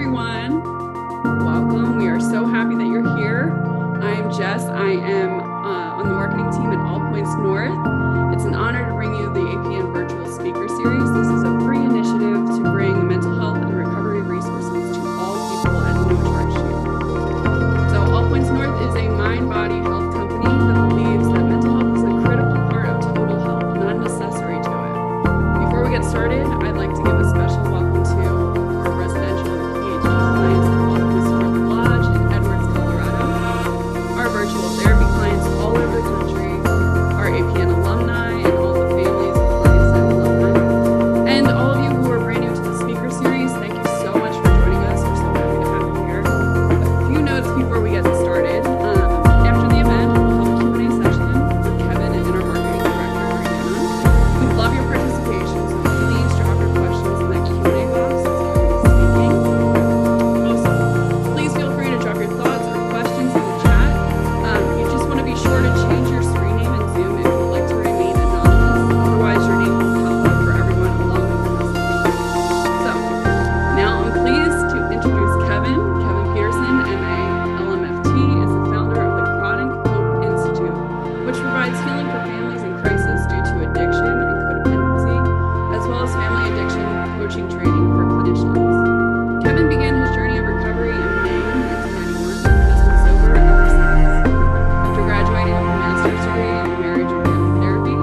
everyone. Welcome. We are so happy that you're here. I'm Jess. I am on the marketing team at All Points North. It's an honor to bring you the APN virtual speaker series. This is a free initiative to bring mental health and recovery resources to all people at no charge to you. So All Points North is a mind-body health company that believes that mental health is a critical part of total health, not an accessory to it. Before we get started, I'd like to give a special welcome to our residential and PhD clients at All Points North Lodge in Edwards, Colorado, our virtual therapy clients all over the country, our APN alumni, and all the families of clients and alumni, and all of you who are brand new to the speaker series. Thank you so much for joining us. We're so happy to have you here. A few notes before we get started. After the event, we'll have a Q&A session with Kevin and our marketing director, Mariana. We love your participation, so please drop your questions in that Q&A box as Kevin is speaking. Also, please feel free to drop your thoughts or questions in the chat. You just want to be sure to change your screen name in Zoom if you'd like to remain anonymous. Otherwise, your name will pop up for everyone along with your message. So, now I'm pleased to introduce Kevin Petersen, MA, LMFT, is the founder of the Chronic Hope Institute, which provides healing for families in crisis due to addiction and codependency, as well as family addiction coaching training for clinicians. Kevin began his journey of recovery in May 1991 and has been sober ever since. After graduating with a master's degree in marriage and family therapy,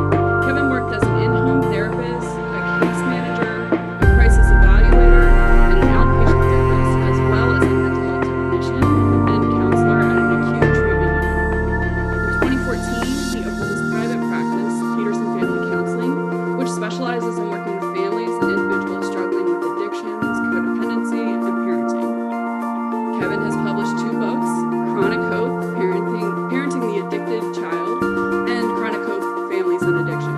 Kevin worked as an in-home therapist, a case manager, a crisis evaluator, and an outpatient therapist, as well as a mental health technician and counselor at an acute treatment unit. In 2014, he opened his private practice, Petersen Family Counseling, which specializes in working with families and individuals struggling with addictions, codependency, and parenting. Kevin has published 2 books, Chronic Hope, Parenting the Addicted Child, and Chronic Hope, Families and Addiction.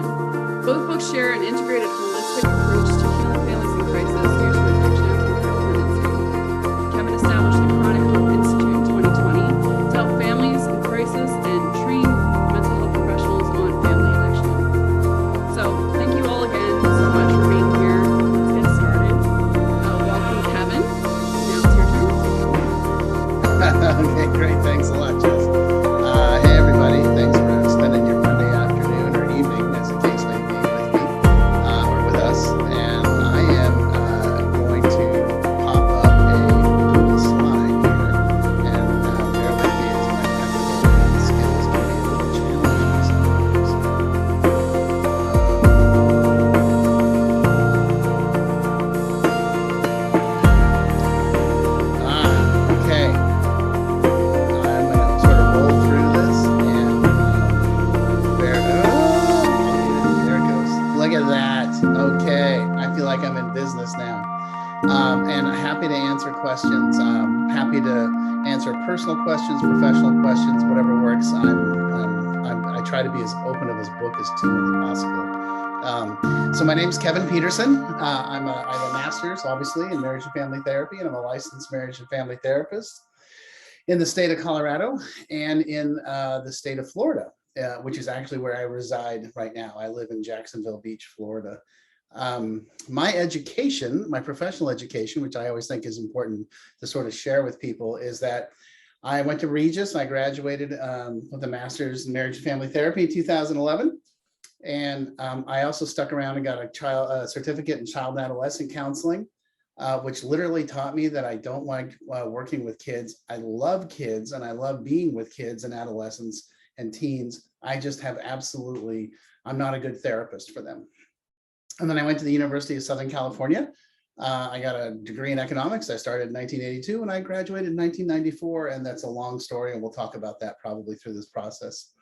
Both books share an integrated holistic approach to healing families in crisis due to addiction and codependency. Kevin established the Chronic Hope Institute in 2020 to help families in crisis and train mental health professionals on family addiction. So thank you all again so much for being here. Let's get started. Welcome, Kevin. Now it's your turn. Okay, great. Thanks a lot, Jess. Hey, everybody. Thanks for spending your Monday afternoon or evening, as the case may be, with me or with us. And I am going to pop up a little slide here, and bear with me as my technical skills can be a little challenging sometimes. Okay. I'm going to sort of roll through this and there it goes. Look at that. Okay. I feel like I'm in business now. And happy to answer questions. Happy to answer personal questions, professional questions, whatever works. I try to be as open of this book as humanly possible. So my name's Kevin Petersen. I have a master's, obviously, in marriage and family therapy, and I'm a licensed marriage and family therapist in the state of Colorado and in the state of Florida, which is actually where I reside right now. I live in Jacksonville Beach, Florida. My education, my professional education, which I always think is important to sort of share with people, is that I went to Regis and I graduated with a master's in marriage and family therapy in 2011. And I also stuck around and got a certificate in child and adolescent counseling, which literally taught me that I don't like working with kids. I love kids and I love being with kids and adolescents and teens. I just have I'm not a good therapist for them. And then I went to the University of Southern California. I got a degree in economics. I started in 1982 and I graduated in 1994. And that's a long story. And we'll talk about that probably through this process.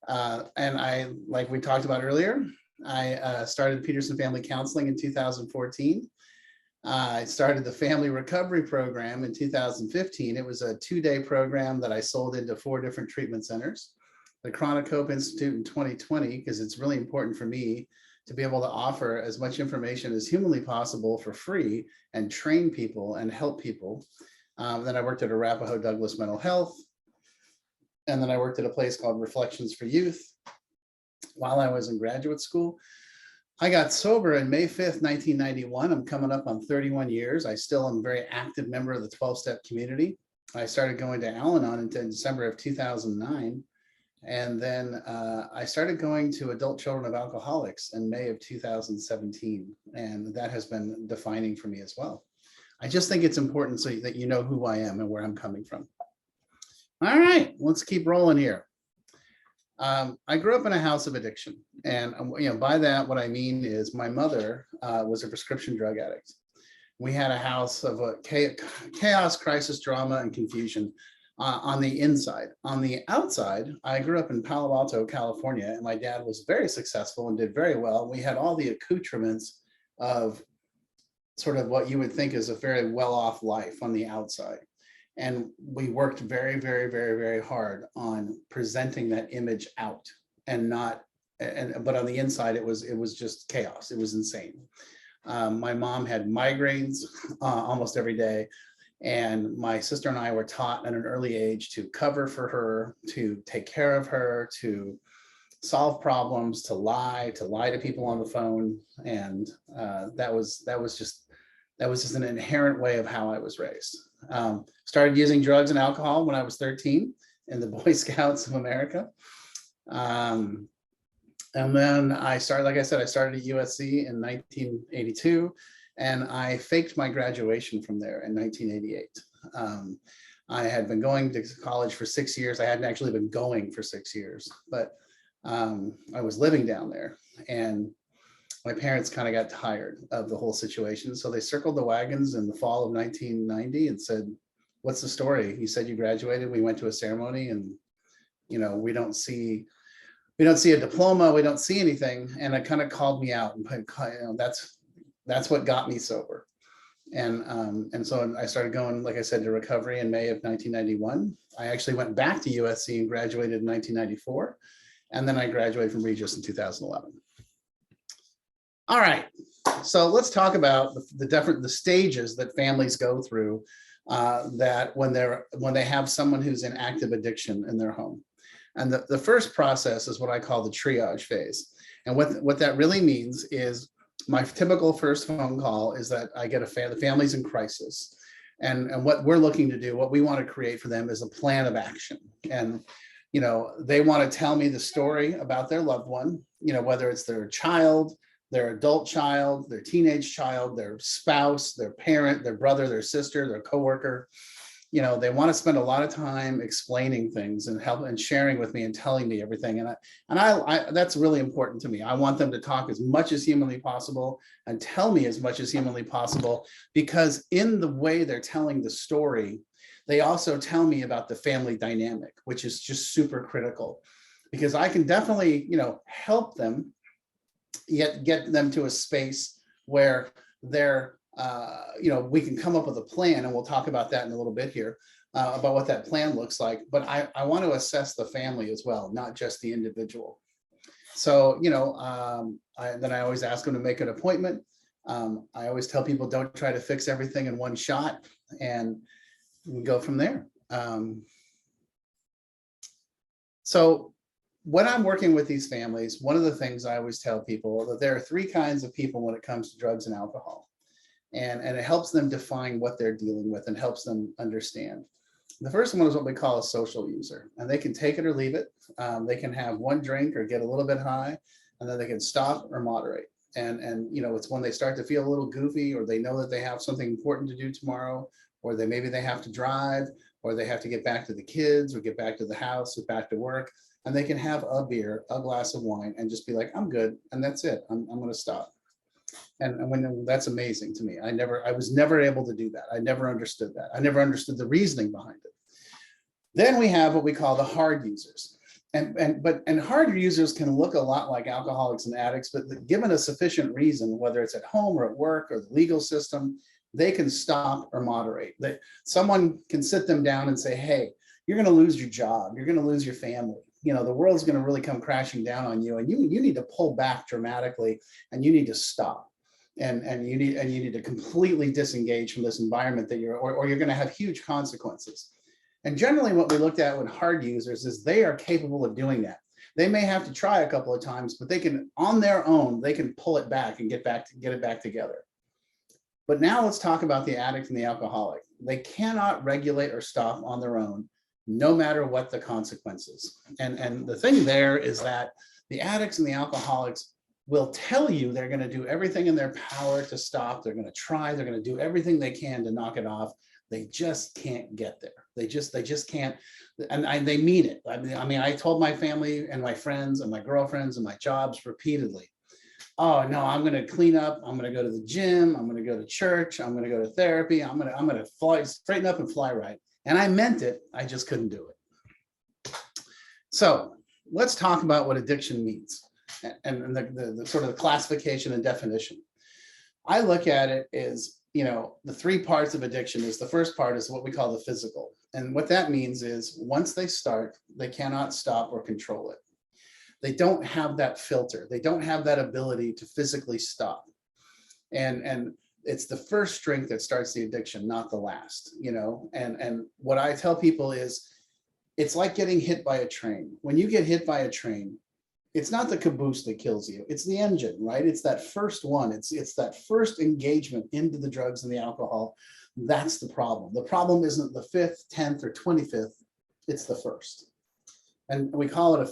And like we talked about earlier, I started Petersen Family Counseling in 2014. I started the Family Recovery Program in 2015. It was a 2-day program that I sold into 4 different treatment centers. The Chronic Hope Institute in 2020, because it's really important for me to be able to offer as much information as humanly possible for free and train people and help people. Then I worked at Arapahoe Douglas Mental Health. And then I worked at a place called Reflections for Youth while I was in graduate school. I got sober on May 5th, 1991. I'm coming up on 31 years. I still am a very active member of the 12-step community. I started going to Al-Anon in December of 2009. And then I started going to Adult Children of Alcoholics in May of 2017. And that has been defining for me as well. I just think it's important so that you know who I am and where I'm coming from. All right, let's keep rolling here. I grew up in a house of addiction. And by that, what I mean is my mother was a prescription drug addict. We had a house of chaos, crisis, drama, and confusion on the inside. On the outside, I grew up in Palo Alto, California, and my dad was very successful and did very well. We had all the accoutrements of sort of what you would think is a very well-off life on the outside. And we worked very, very, very, very hard on presenting that image out but on the inside, it was just chaos. It was insane. My mom had migraines almost every day. And my sister and I were taught at an early age to cover for her, to take care of her, to solve problems, to lie to people on the phone. And that was just an inherent way of how I was raised. Started using drugs and alcohol when I was 13 in the Boy Scouts of America. And then I started, like I said, I started at USC in 1982. And I faked my graduation from there in 1988. I had been going to college for 6 years. I hadn't actually been going for 6 years, but I was living down there. And my parents kind of got tired of the whole situation. So they circled the wagons in the fall of 1990 and said, "What's the story? You said you graduated." We went to a ceremony and, we don't see a diploma. We don't see anything. And it kind of called me out and that's what got me sober. And so I started going, like I said, to recovery in May of 1991. I actually went back to USC and graduated in 1994. And then I graduated from Regis in 2011. All right, so let's talk about the stages that families go through that when they have someone who's in active addiction in their home. And the first process is what I call the triage phase. And what that really means is my typical first phone call is that I get the family's in crisis. And what we're looking to do, what we want to create for them is a plan of action. And, they want to tell me the story about their loved one, whether it's their child, their adult child, their teenage child, their spouse, their parent, their brother, their sister, their coworker. They want to spend a lot of time explaining things and help and sharing with me and telling me everything. And I that's really important to me. I want them to talk as much as humanly possible and tell me as much as humanly possible, because in the way they're telling the story, they also tell me about the family dynamic, which is just super critical, because I can definitely, help them get them to a space where they're we can come up with a plan, and we'll talk about that in a little bit here, about what that plan looks like. But I want to assess the family as well, not just the individual. So, then I always ask them to make an appointment. I always tell people, don't try to fix everything in one shot, and we go from there. So when I'm working with these families, one of the things I always tell people that there are three kinds of people when it comes to drugs and alcohol. And it helps them define what they're dealing with and helps them understand. The first one is what we call a social user, and they can take it or leave it. They can have one drink or get a little bit high, and then they can stop or moderate. And it's when they start to feel a little goofy, or they know that they have something important to do tomorrow, or maybe they have to drive, or they have to get back to the kids, or get back to the house, or back to work, and they can have a beer, a glass of wine, and just be like, "I'm good," and that's it. I'm going to stop. And when that's amazing to me. I was never able to do that. I never understood that. I never understood the reasoning behind it. Then we have what we call the hard users. And hard users can look a lot like alcoholics and addicts, but given a sufficient reason, whether it's at home or at work or the legal system, they can stop or moderate. Someone can sit them down and say, "Hey, you're going to lose your job. You're going to lose your family. The world's going to really come crashing down on you, and you need to pull back dramatically, and you need to stop, and you need to completely disengage from this environment that or you're going to have huge consequences." And generally, what we looked at with hard users is they are capable of doing that. They may have to try a couple of times, but they can, on their own, they can pull it back and get it back together. But now let's talk about the addict and the alcoholic. They cannot regulate or stop on their own, no matter what the consequences. And the thing there is that the addicts and the alcoholics will tell you they're going to do everything in their power to stop. They're going to try. They're going to do everything they can to knock it off. They just can't get there. They just can't. And they mean it. I mean, I told my family and my friends and my girlfriends and my jobs repeatedly, oh no, I'm going to clean up. I'm going to go to the gym. I'm going to go to church. I'm going to go to therapy. I'm going to fly, straighten up and fly right. And I meant it. I just couldn't do it. So let's talk about what addiction means and the sort of the classification and definition. I look at it as, you know, the three parts of addiction is the first part is what we call the physical. And what that means is once they start, they cannot stop or control it. They don't have that filter. They don't have that ability to physically stop. And it's the first drink that starts the addiction, not the last, you know. And what I tell people is it's like getting hit by a train. When you get hit by a train, it's not the caboose that kills you. It's the engine, right? It's that first one. It's that first engagement into the drugs and the alcohol. That's the problem. The problem isn't the 5th, 10th, or 25th. It's the first. And we also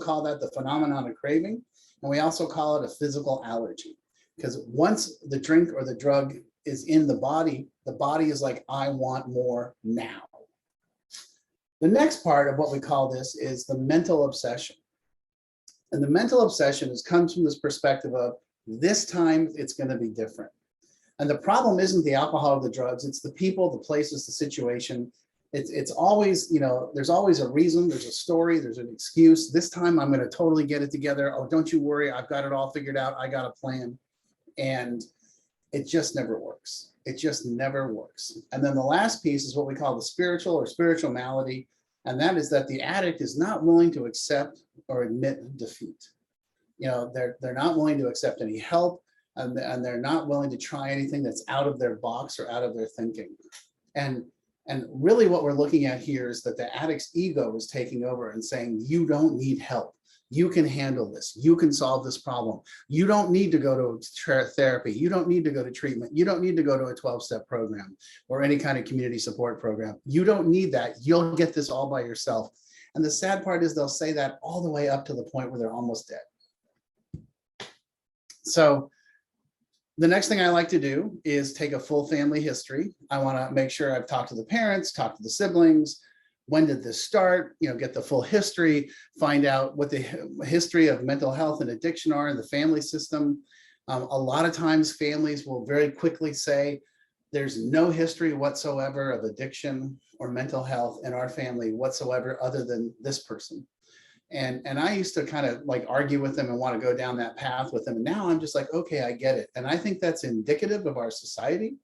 call that the phenomenon of craving. And we also call it a physical allergy. Because once the drink or the drug is in the body is like, I want more now. The next part of what we call this is the mental obsession. And the mental obsession comes from this perspective of this time it's going to be different. And the problem isn't the alcohol or the drugs, it's the people, the places, the situation. It's always, you know, there's always a reason, there's a story, there's an excuse. This time I'm going to totally get it together. Oh, don't you worry, I've got it all figured out. I got a plan. And it just never works. It just never works. And then the last piece is what we call the spiritual or spiritual malady. And that is that the addict is not willing to accept or admit defeat. You know, they're not willing to accept any help, and they're not willing to try anything that's out of their box or out of their thinking. And really what we're looking at here is that the addict's ego is taking over and saying, you don't need help. You can handle this. You can solve this problem. You don't need to go to therapy. You don't need to go to treatment. You don't need to go to a 12-step program or any kind of community support program. You don't need that. You'll get this all by yourself. And the sad part is they'll say that all the way up to the point where they're almost dead. So the next thing I like to do is take a full family history. I want to make sure I've talked to the parents, talked to the siblings. When did this start? You know, get the full history, find out what the history of mental health and addiction are in the family system. A lot of times families will very quickly say, there's no history whatsoever of addiction or mental health in our family whatsoever other than this person. And I used to kind of like argue with them and want to go down that path with them. And now I'm just like, okay, I get it. And I think that's indicative of our society,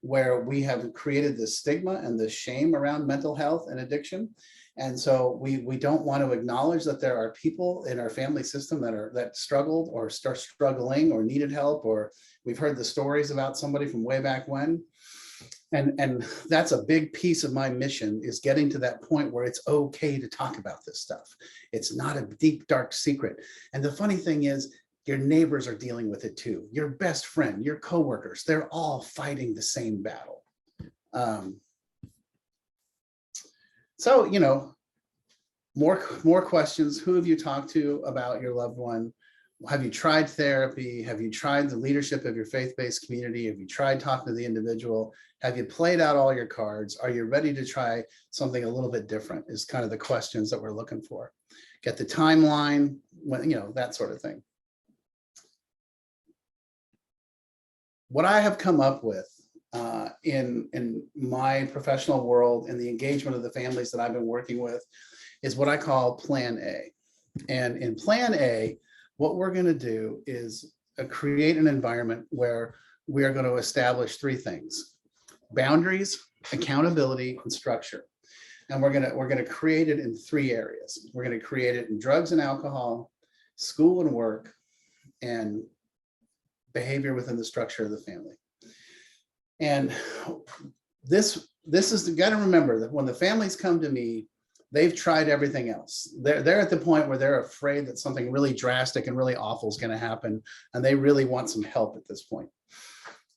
where we have created this stigma and this shame around mental health and addiction. And so we don't want to acknowledge that there are people in our family system that struggled or start struggling or needed help, or we've heard the stories about somebody from way back when. And that's a big piece of my mission, is getting to that point where it's okay to talk about this stuff. It's not a deep, dark secret. And the funny thing is, your neighbors are dealing with it too. Your best friend, your coworkers, they're all fighting the same battle. So, you know, more questions. Who have you talked to about your loved one? Have you tried therapy? Have you tried the leadership of your faith-based community? Have you tried talking to the individual? Have you played out all your cards? Are you ready to try something a little bit different? Is kind of the questions that we're looking for. Get the timeline, you know, that sort of thing. What I have come up with in my professional world and the engagement of the families that I've been working with is what I call Plan A. And in Plan A, what we're going to do is create an environment where we are going to establish three things: boundaries, accountability, and structure. And we're going to create it in three areas. We're going to create it in drugs and alcohol, school and work, and behavior within the structure of the family. And this is, you got to remember that when the families come to me, They've tried everything else. They're at the point where they're afraid that something really drastic and really awful is going to happen, and they really want some help at this point.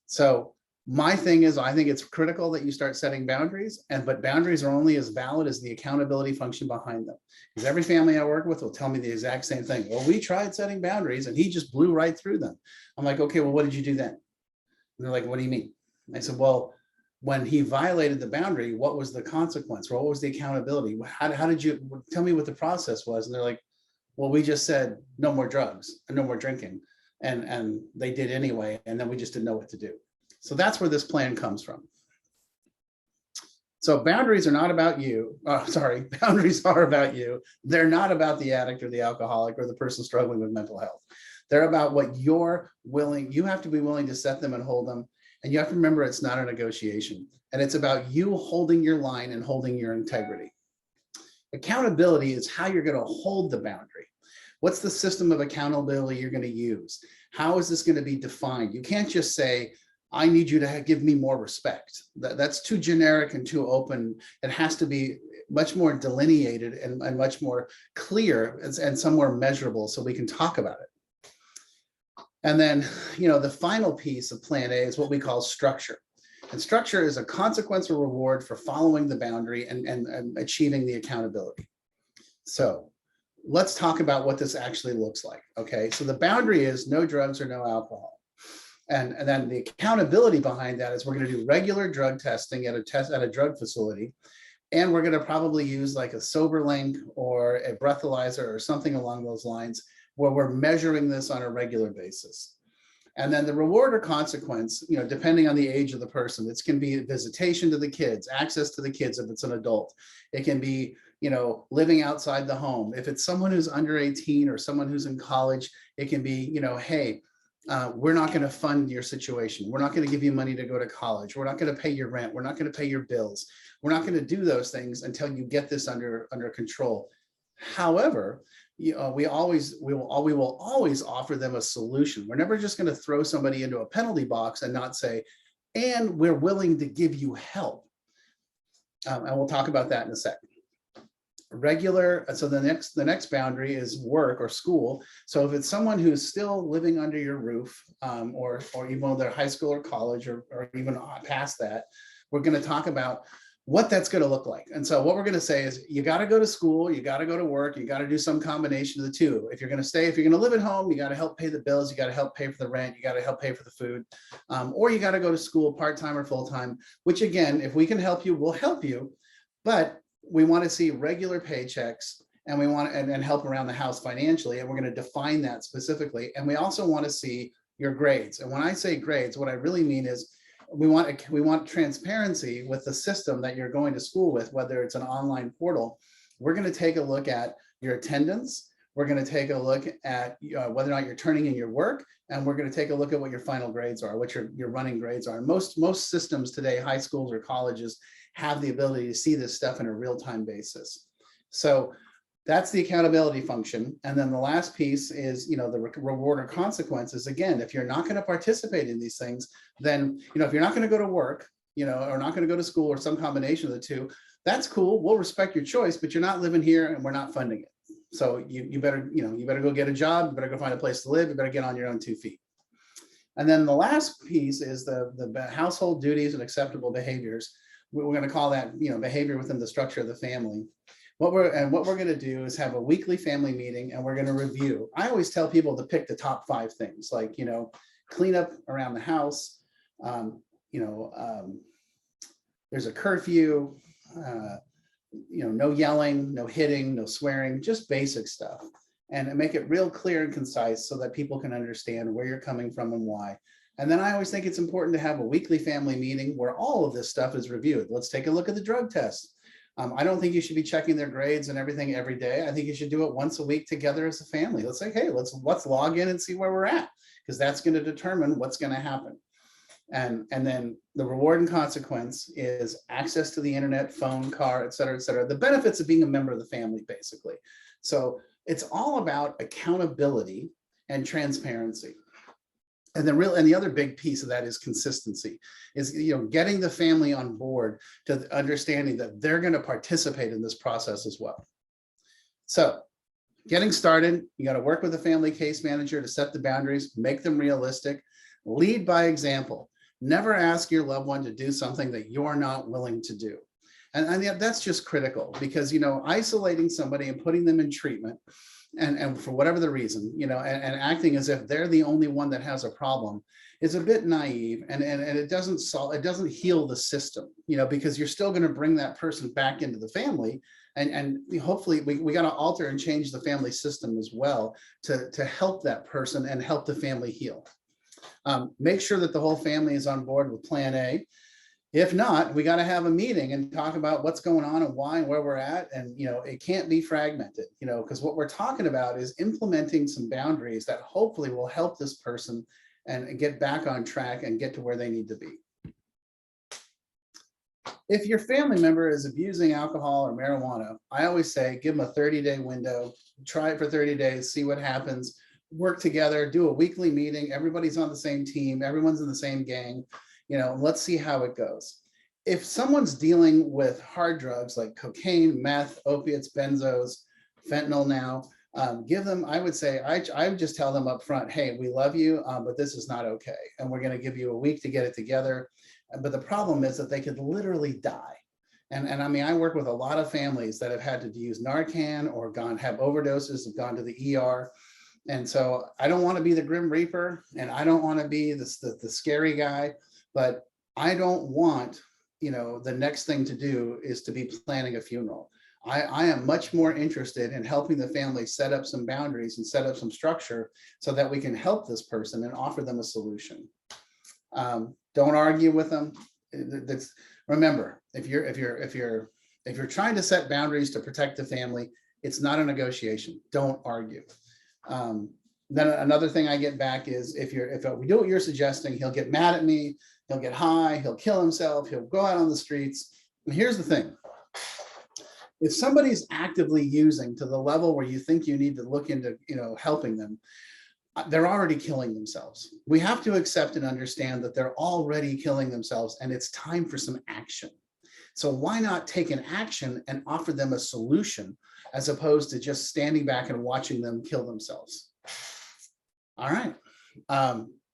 So my thing is, I think it's critical that you start setting boundaries, but boundaries are only as valid as the accountability function behind them. Because every family I work with will tell me the exact same thing. Well, we tried setting boundaries and he just blew right through them. I'm like, okay, well, what did you do then? And they're like, what do you mean? And I said, well, when he violated the boundary, what was the consequence? What was the accountability? How did you tell me what the process was? And they're like, well, we just said no more drugs and no more drinking. And they did anyway. And then we just didn't know what to do. So that's where this plan comes from. So boundaries are not about you. Boundaries are about you. They're not about the addict or the alcoholic or the person struggling with mental health. They're about what you're willing. You have to be willing to set them and hold them. And you have to remember, it's not a negotiation. And it's about you holding your line and holding your integrity. Accountability is how you're going to hold the boundary. What's the system of accountability you're going to use? How is this going to be defined? You can't just say, I need you to give me more respect. That's too generic and too open. It has to be much more delineated and much more clear and somewhere measurable so we can talk about it. And then, the final piece of plan A is what we call structure. And structure is a consequence or reward for following the boundary and achieving the accountability. So let's talk about what this actually looks like. Okay, so the boundary is no drugs or no alcohol. And then the accountability behind that is we're going to do regular drug testing at a drug facility. And we're going to probably use like a sober link or a breathalyzer or something along those lines where we're measuring this on a regular basis. And then the reward or consequence, depending on the age of the person, it can be visitation to the kids, access to the kids if it's an adult. It can be, living outside the home. If it's someone who's under 18 or someone who's in college, it can be, hey, we're not going to fund your situation. We're not going to give you money to go to college. We're not going to pay your rent. We're not going to pay your bills. We're not going to do those things until you get this under control. However, we will always offer them a solution. We're never just going to throw somebody into a penalty box and not say, and we're willing to give you help. And we'll talk about that in a second. So the next boundary is work or school. So if it's someone who's still living under your roof, or even though they're high school or college or even past that, we're going to talk about what that's going to look like. And so what we're going to say is, you got to go to school, you got to go to work, you got to do some combination of the two. If you're going to live at home, you got to help pay the bills, you got to help pay for the rent, you got to help pay for the food, or you got to go to school part-time or full-time, which again, if we can help you, we'll help you. But we want to see regular paychecks, and we want and help around the house financially. And we're going to define that specifically. And we also want to see your grades. And when I say grades, what I really mean is we want transparency with the system that you're going to school with, whether it's an online portal. We're going to take a look at your attendance. We're going to take a look at whether or not you're turning in your work. And we're going to take a look at what your final grades are, what your running grades are. Most systems today, high schools or colleges, have the ability to see this stuff in a real-time basis. So that's the accountability function. And then the last piece is, the reward or consequences. Again, if you're not going to participate in these things, then, if you're not going to go to work, or not going to go to school or some combination of the two, that's cool. We'll respect your choice, but you're not living here and we're not funding it. So you better go get a job. You better go find a place to live. You better get on your own 2 feet. And then the last piece is the household duties and acceptable behaviors. We're going to call that, behavior within the structure of the family. What we're going to do is have a weekly family meeting, and we're going to review. I always tell people to pick the top 5 things, like, clean up around the house. There's a curfew, no yelling, no hitting, no swearing, just basic stuff, and make it real clear and concise so that people can understand where you're coming from and why. And then I always think it's important to have a weekly family meeting where all of this stuff is reviewed. Let's take a look at the drug test. I don't think you should be checking their grades and everything every day. I think you should do it once a week together as a family. Let's say, hey, let's log in and see where we're at, because that's going to determine what's going to happen. And then the reward and consequence is access to the internet, phone, car, et cetera, the benefits of being a member of the family, basically. So it's all about accountability and transparency. And the other big piece of that is consistency, is getting the family on board to understanding that they're going to participate in this process as well. So getting started, you got to work with the family case manager to set the boundaries, make them realistic, lead by example. Never ask your loved one to do something that you're not willing to do. And that's just critical, because isolating somebody and putting them in treatment, and for whatever the reason, and acting as if they're the only one that has a problem, is a bit naive, and it doesn't heal the system, because you're still going to bring that person back into the family, and hopefully we got to alter and change the family system as well to help that person and help the family heal. Make sure that the whole family is on board with plan A. If not, we got to have a meeting and talk about what's going on and why and where we're at. And, it can't be fragmented, because what we're talking about is implementing some boundaries that hopefully will help this person and get back on track and get to where they need to be. If your family member is abusing alcohol or marijuana, I always say, give them a 30-day window, try it for 30 days, see what happens, work together, do a weekly meeting. Everybody's on the same team. Everyone's in the same gang. Let's see how it goes. If someone's dealing with hard drugs like cocaine, meth, opiates, benzos, fentanyl now, give them, I would say, I would just tell them up front, hey, we love you, but this is not okay. And we're going to give you a week to get it together. But the problem is that they could literally die. And I mean, I work with a lot of families that have had to use Narcan or have overdoses, have gone to the ER. And so I don't want to be the Grim Reaper, and I don't want to be the scary guy. But I don't want, the next thing to do is to be planning a funeral. I am much more interested in helping the family set up some boundaries and set up some structure so that we can help this person and offer them a solution. Don't argue with them. Remember, if you're trying to set boundaries to protect the family, it's not a negotiation. Don't argue. Then another thing I get back is if we do what you're suggesting, he'll get mad at me. He'll get high, he'll kill himself, he'll go out on the streets. And here's the thing. If somebody's actively using to the level where you think you need to look into, helping them, they're already killing themselves. We have to accept and understand that they're already killing themselves, and it's time for some action. So why not take an action and offer them a solution as opposed to just standing back and watching them kill themselves? All right.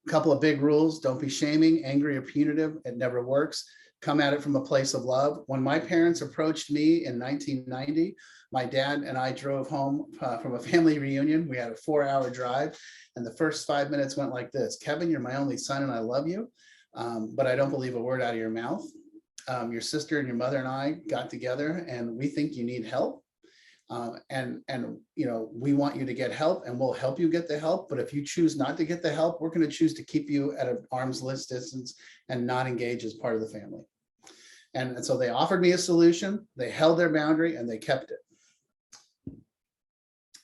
Couple of big rules. Don't be shaming, angry, or punitive. It never works. Come at it from a place of love. When my parents approached me in 1990, my dad and I drove home from a family reunion. We had a 4-hour drive, and the first 5 minutes went like this. Kevin, you're my only son and I love you, but I don't believe a word out of your mouth. Your sister and your mother and I got together, and we think you need help. And we want you to get help, and we'll help you get the help. But if you choose not to get the help, we're going to choose to keep you at an arm's length distance and not engage as part of the family. And so they offered me a solution, they held their boundary, and they kept it.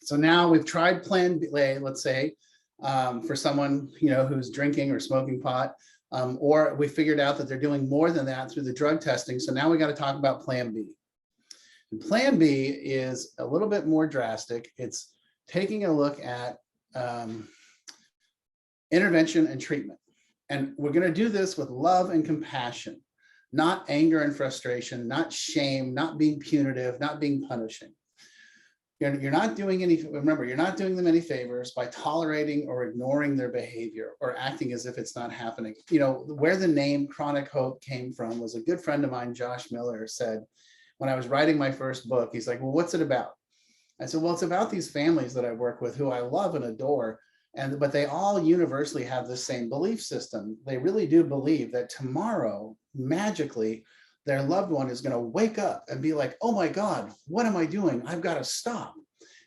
So now we've tried plan B, let's say, for someone, who's drinking or smoking pot, or we figured out that they're doing more than that through the drug testing. So now we got to talk about plan B. And plan B is a little bit more drastic. It's taking a look at intervention and treatment. And we're going to do this with love and compassion, not anger and frustration, not shame, not being punitive, not being punishing. You're not doing remember, you're not doing them any favors by tolerating or ignoring their behavior or acting as if it's not happening. Where the name Chronic Hope came from was a good friend of mine, Josh Miller, said, when I was writing my first book, he's like, well, what's it about? I said, well, it's about these families that I work with who I love and adore, but they all universally have the same belief system. They really do believe that tomorrow, magically, their loved one is going to wake up and be like, oh my God, what am I doing? I've got to stop.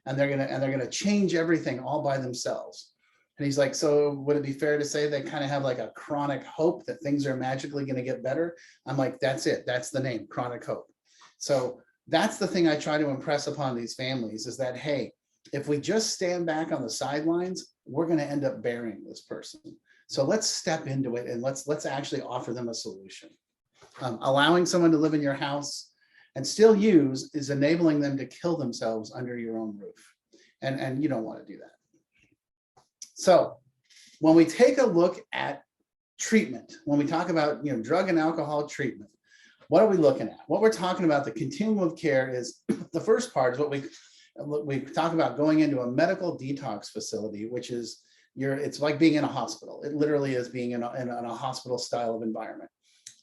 And they're going to change everything all by themselves. And he's like, so would it be fair to say they kind of have like a chronic hope that things are magically going to get better? I'm like, that's it. That's the name, Chronic Hope. So that's the thing I try to impress upon these families is that, hey, if we just stand back on the sidelines, we're going to end up burying this person. So let's step into it and let's actually offer them a solution. Allowing someone to live in your house and still use is enabling them to kill themselves under your own roof. And you don't want to do that. So when we take a look at treatment, when we talk about drug and alcohol treatment, what are we looking at? What we're talking about, the continuum of care, is the first part is what we talk about going into a medical detox facility, which is it's like being in a hospital. It literally is being in a hospital style of environment.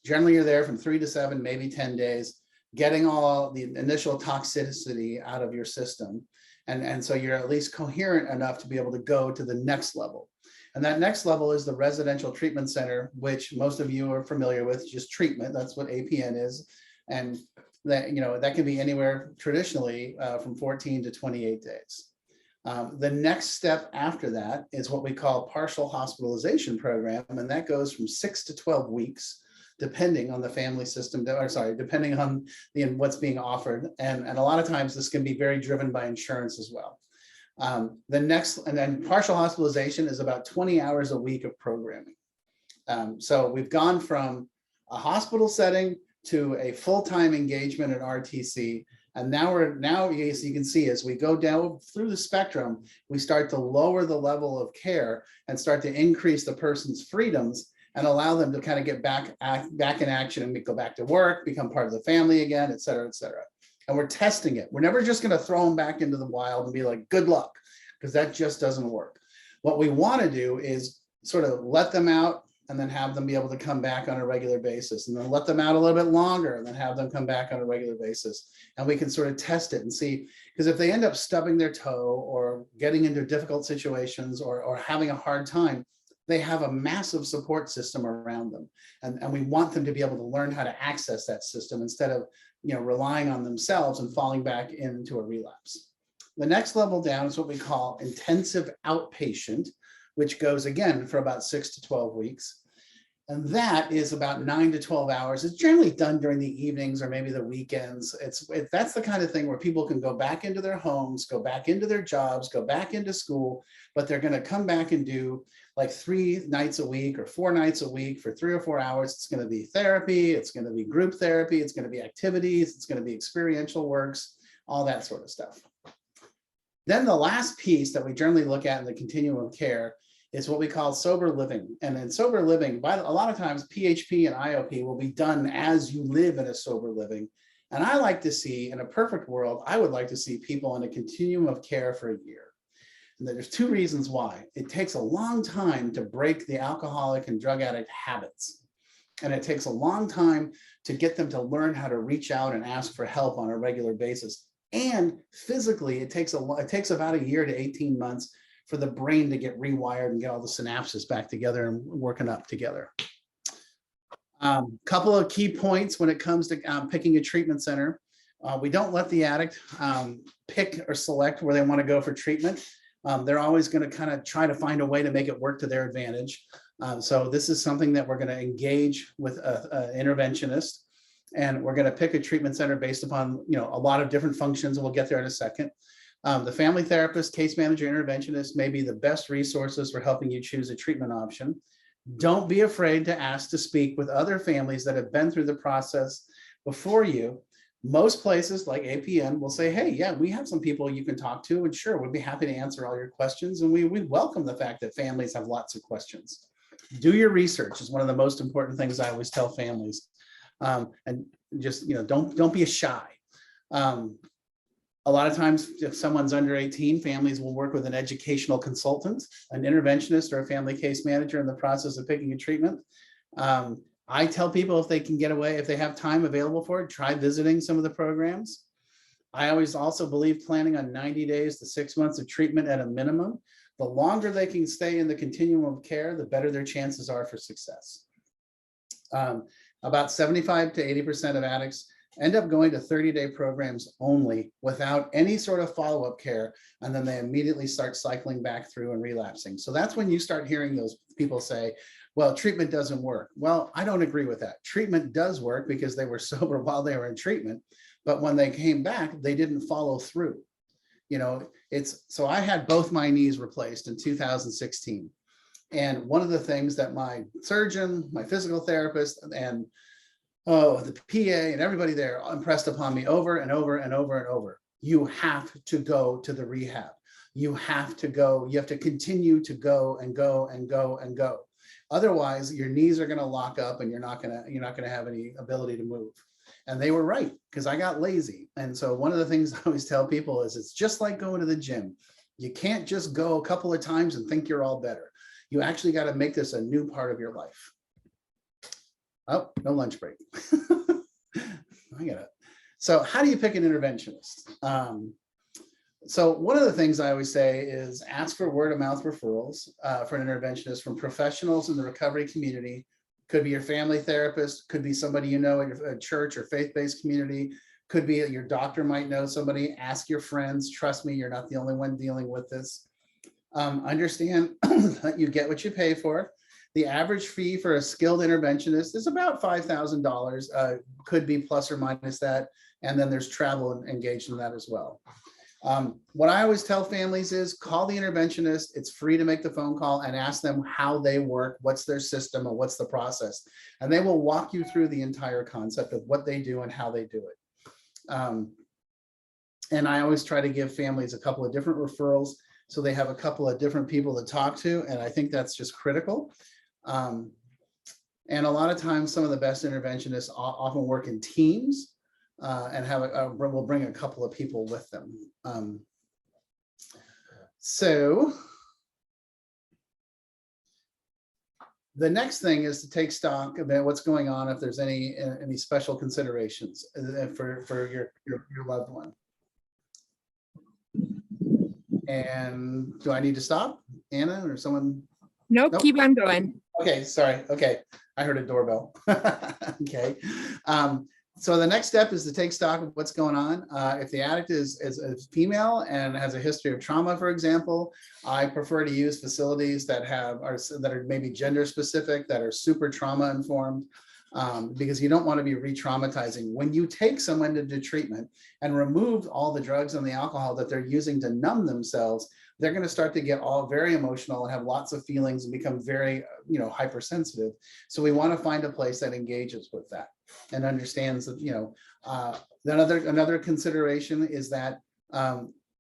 Generally, you're there from 3 to 7, maybe 10 days, getting all the initial toxicity out of your system. And so you're at least coherent enough to be able to go to the next level. And that next level is the residential treatment center, which most of you are familiar with, just treatment. That's what APN is. And that can be anywhere traditionally from 14 to 28 days. The next step after that is what we call partial hospitalization program. And that goes from 6 to 12 weeks, depending on the family system, depending on what's being offered. And a lot of times this can be very driven by insurance as well. And then partial hospitalization is about 20 hours a week of programming. So we've gone from a hospital setting to a full-time engagement at RTC. And now as you can see, as we go down through the spectrum, we start to lower the level of care and start to increase the person's freedoms and allow them to kind of get back in action and go back to work, become part of the family again, et cetera, et cetera. And we're testing it. We're never just going to throw them back into the wild and be like, good luck, because that just doesn't work. What we want to do is sort of let them out and then have them be able to come back on a regular basis, and then let them out a little bit longer and then have them come back on a regular basis. And we can sort of test it and see, because if they end up stubbing their toe or getting into difficult situations or having a hard time, they have a massive support system around them. And we want them to be able to learn how to access that system instead of relying on themselves and falling back into a relapse. The next level down is what we call intensive outpatient, which goes again for about 6 to 12 weeks. And that is about 9 to 12 hours. It's generally done during the evenings or maybe the weekends. That's the kind of thing where people can go back into their homes, go back into their jobs, go back into school, but they're going to come back and do like 3 nights a week or 4 nights a week for 3 or 4 hours. It's going to be therapy. It's going to be group therapy. It's going to be activities. It's going to be experiential works, all that sort of stuff. Then the last piece that we generally look at in the continuum of care is what we call sober living. And in sober living, a lot of times PHP and IOP will be done as you live in a sober living. And I like to see, in a perfect world, I would like to see people in a continuum of care for a year. And there's 2 reasons why. It takes a long time to break the alcoholic and drug addict habits. And it takes a long time to get them to learn how to reach out and ask for help on a regular basis. And physically, it takes about a year to 18 months for the brain to get rewired and get all the synapses back together and working up together. Couple of key points when it comes to picking a treatment center. We don't let the addict pick or select where they want to go for treatment. They're always going to kind of try to find a way to make it work to their advantage. So this is something that we're going to engage with an interventionist, and we're going to pick a treatment center based upon a lot of different functions, and we'll get there in a second. The family therapist, case manager, interventionist may be the best resources for helping you choose a treatment option. Don't be afraid to ask to speak with other families that have been through the process before you. Most places like APN will say, hey, yeah, we have some people you can talk to, and sure, we'd be happy to answer all your questions. And we welcome the fact that families have lots of questions. Do your research is one of the most important things I always tell families. And just, don't be shy. A lot of times, if someone's under 18, families will work with an educational consultant, an interventionist, or a family case manager in the process of picking a treatment. I tell people if they can get away, if they have time available for it, try visiting some of the programs. I always also believe planning on 90 days to 6 months of treatment at a minimum. The longer they can stay in the continuum of care, the better their chances are for success. About 75 to 80% of addicts end up going to 30-day programs only without any sort of follow-up care, and then they immediately start cycling back through and relapsing. So that's when you start hearing those people say, well, treatment doesn't work. Well, I don't agree with that. Treatment does work because they were sober while they were in treatment, but when they came back, they didn't follow through. So I had both my knees replaced in 2016. And one of the things that my surgeon, my physical therapist, and the PA and everybody there impressed upon me over and over and over and over. You have to go to the rehab. you have to go, you have to continue to go and go and go and go. Otherwise, your knees are going to lock up and you're not going to have any ability to move. And they were right, because I got lazy. And so one of the things I always tell people is it's just like going to the gym. You can't just go a couple of times and think you're all better. You actually got to make this a new part of your life. Oh, no lunch break. I get it. So how do you pick an interventionist? So one of the things I always say is ask for word of mouth referrals for an interventionist from professionals in the recovery community. Could be your family therapist, could be somebody you know at your church or faith-based community, could be your doctor might know somebody. Ask your friends. Trust me, you're not the only one dealing with this. Understand that you get what you pay for. The average fee for a skilled interventionist is about $5,000, could be plus or minus that. And then there's travel engaged in that as well. What I always tell families is call the interventionist. It's free to make the phone call and ask them how they work, what's their system, or what's the process. And they will walk you through the entire concept of what they do and how they do it. And I always try to give families a couple of different referrals so they have a couple of different people to talk to. And I think that's just critical. And a lot of times, some of the best interventionists often work in teams and will bring a couple of people with them. So the next thing is to take stock about what's going on, if there's any special considerations for your loved one. And do I need to stop, Anna, or someone? Nope, keep on going. Okay, sorry. Okay, I heard a doorbell. Okay. So the next step is to take stock of what's going on. If the addict is female and has a history of trauma, for example, I prefer to use facilities that are maybe gender specific, that are super trauma informed, because you don't want to be re-traumatizing. When you take someone into treatment and remove all the drugs and the alcohol that they're using to numb themselves, they're going to start to get all very emotional and have lots of feelings and become very, hypersensitive. So we want to find a place that engages with that and understands that, another consideration is that,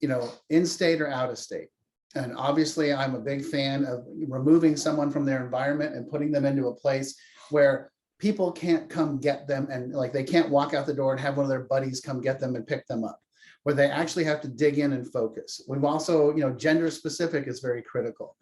in state or out of state. And obviously I'm a big fan of removing someone from their environment and putting them into a place where people can't come get them, and they can't walk out the door and have one of their buddies come get them and pick them up, where they actually have to dig in and focus. We've also, gender specific is very critical.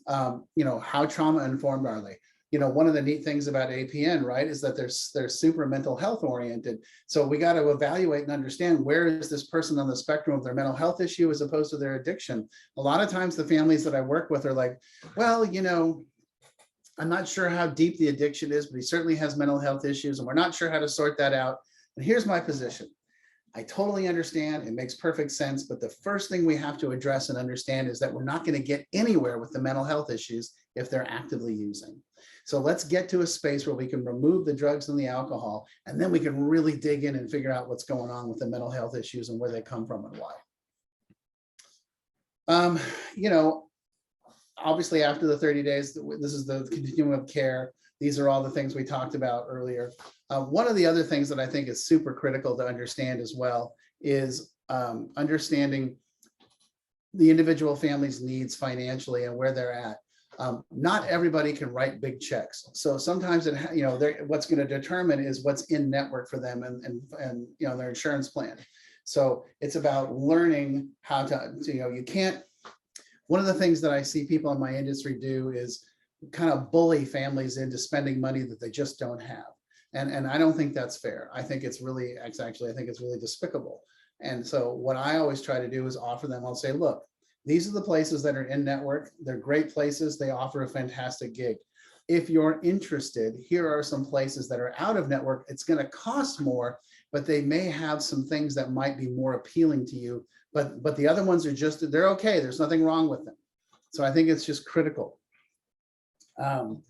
How trauma informed are they? One of the neat things about APN, right, is that they're super mental health oriented. So we got to evaluate and understand, where is this person on the spectrum of their mental health issue as opposed to their addiction. A lot of times the families that I work with are like, well, I'm not sure how deep the addiction is, but he certainly has mental health issues and we're not sure how to sort that out. And here's my position. I totally understand. It makes perfect sense. But the first thing we have to address and understand is that we're not going to get anywhere with the mental health issues if they're actively using. So let's get to a space where we can remove the drugs and the alcohol, and then we can really dig in and figure out what's going on with the mental health issues and where they come from and why. Obviously after the 30 days, this is the continuum of care. These are all the things we talked about earlier. One of the other things that I think is super critical to understand as well is understanding the individual family's needs financially and where they're at. Not everybody can write big checks. So sometimes what's going to determine is what's in network for them and their insurance plan. So it's about learning how to, you can't. One of the things that I see people in my industry do is kind of bully families into spending money that they just don't have. And I don't think that's fair. I think it's really despicable. And so what I always try to do is offer them, I'll say, look, these are the places that are in network. They're great places. They offer a fantastic gig. If you're interested, here are some places that are out of network. It's going to cost more, but they may have some things that might be more appealing to you. But the other ones are they're okay. There's nothing wrong with them. So I think it's just critical. If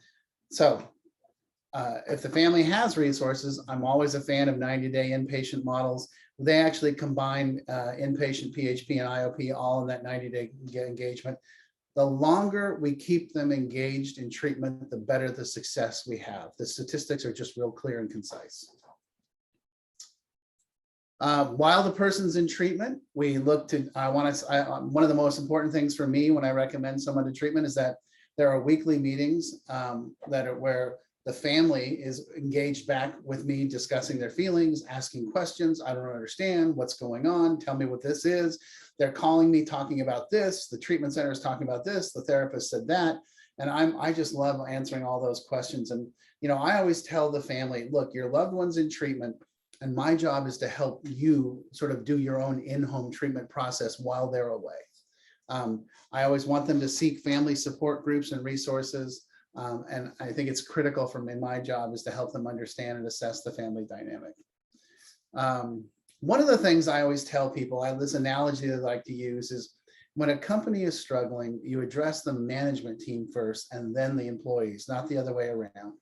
the family has resources, I'm always a fan of 90-day inpatient models. They actually combine inpatient PHP and IOP all in that 90-day engagement. The longer we keep them engaged in treatment, the better the success we have. The statistics are just real clear and concise. While the person's in treatment, we look to, one of the most important things for me when I recommend someone to treatment is that there are weekly meetings where the family is engaged back with me, discussing their feelings, asking questions. I don't understand what's going on. Tell me what this is. They're calling me talking about this. The treatment center is talking about this. The therapist said that. And I just love answering all those questions. And, I always tell the family, look, your loved one's in treatment, and my job is to help you sort of do your own in-home treatment process while they're away. I always want them to seek family support groups and resources. And I think it's critical for me. My job is to help them understand and assess the family dynamic. One of the things I always tell people, I have this analogy that I like to use is, when a company is struggling, you address the management team first and then the employees, not the other way around.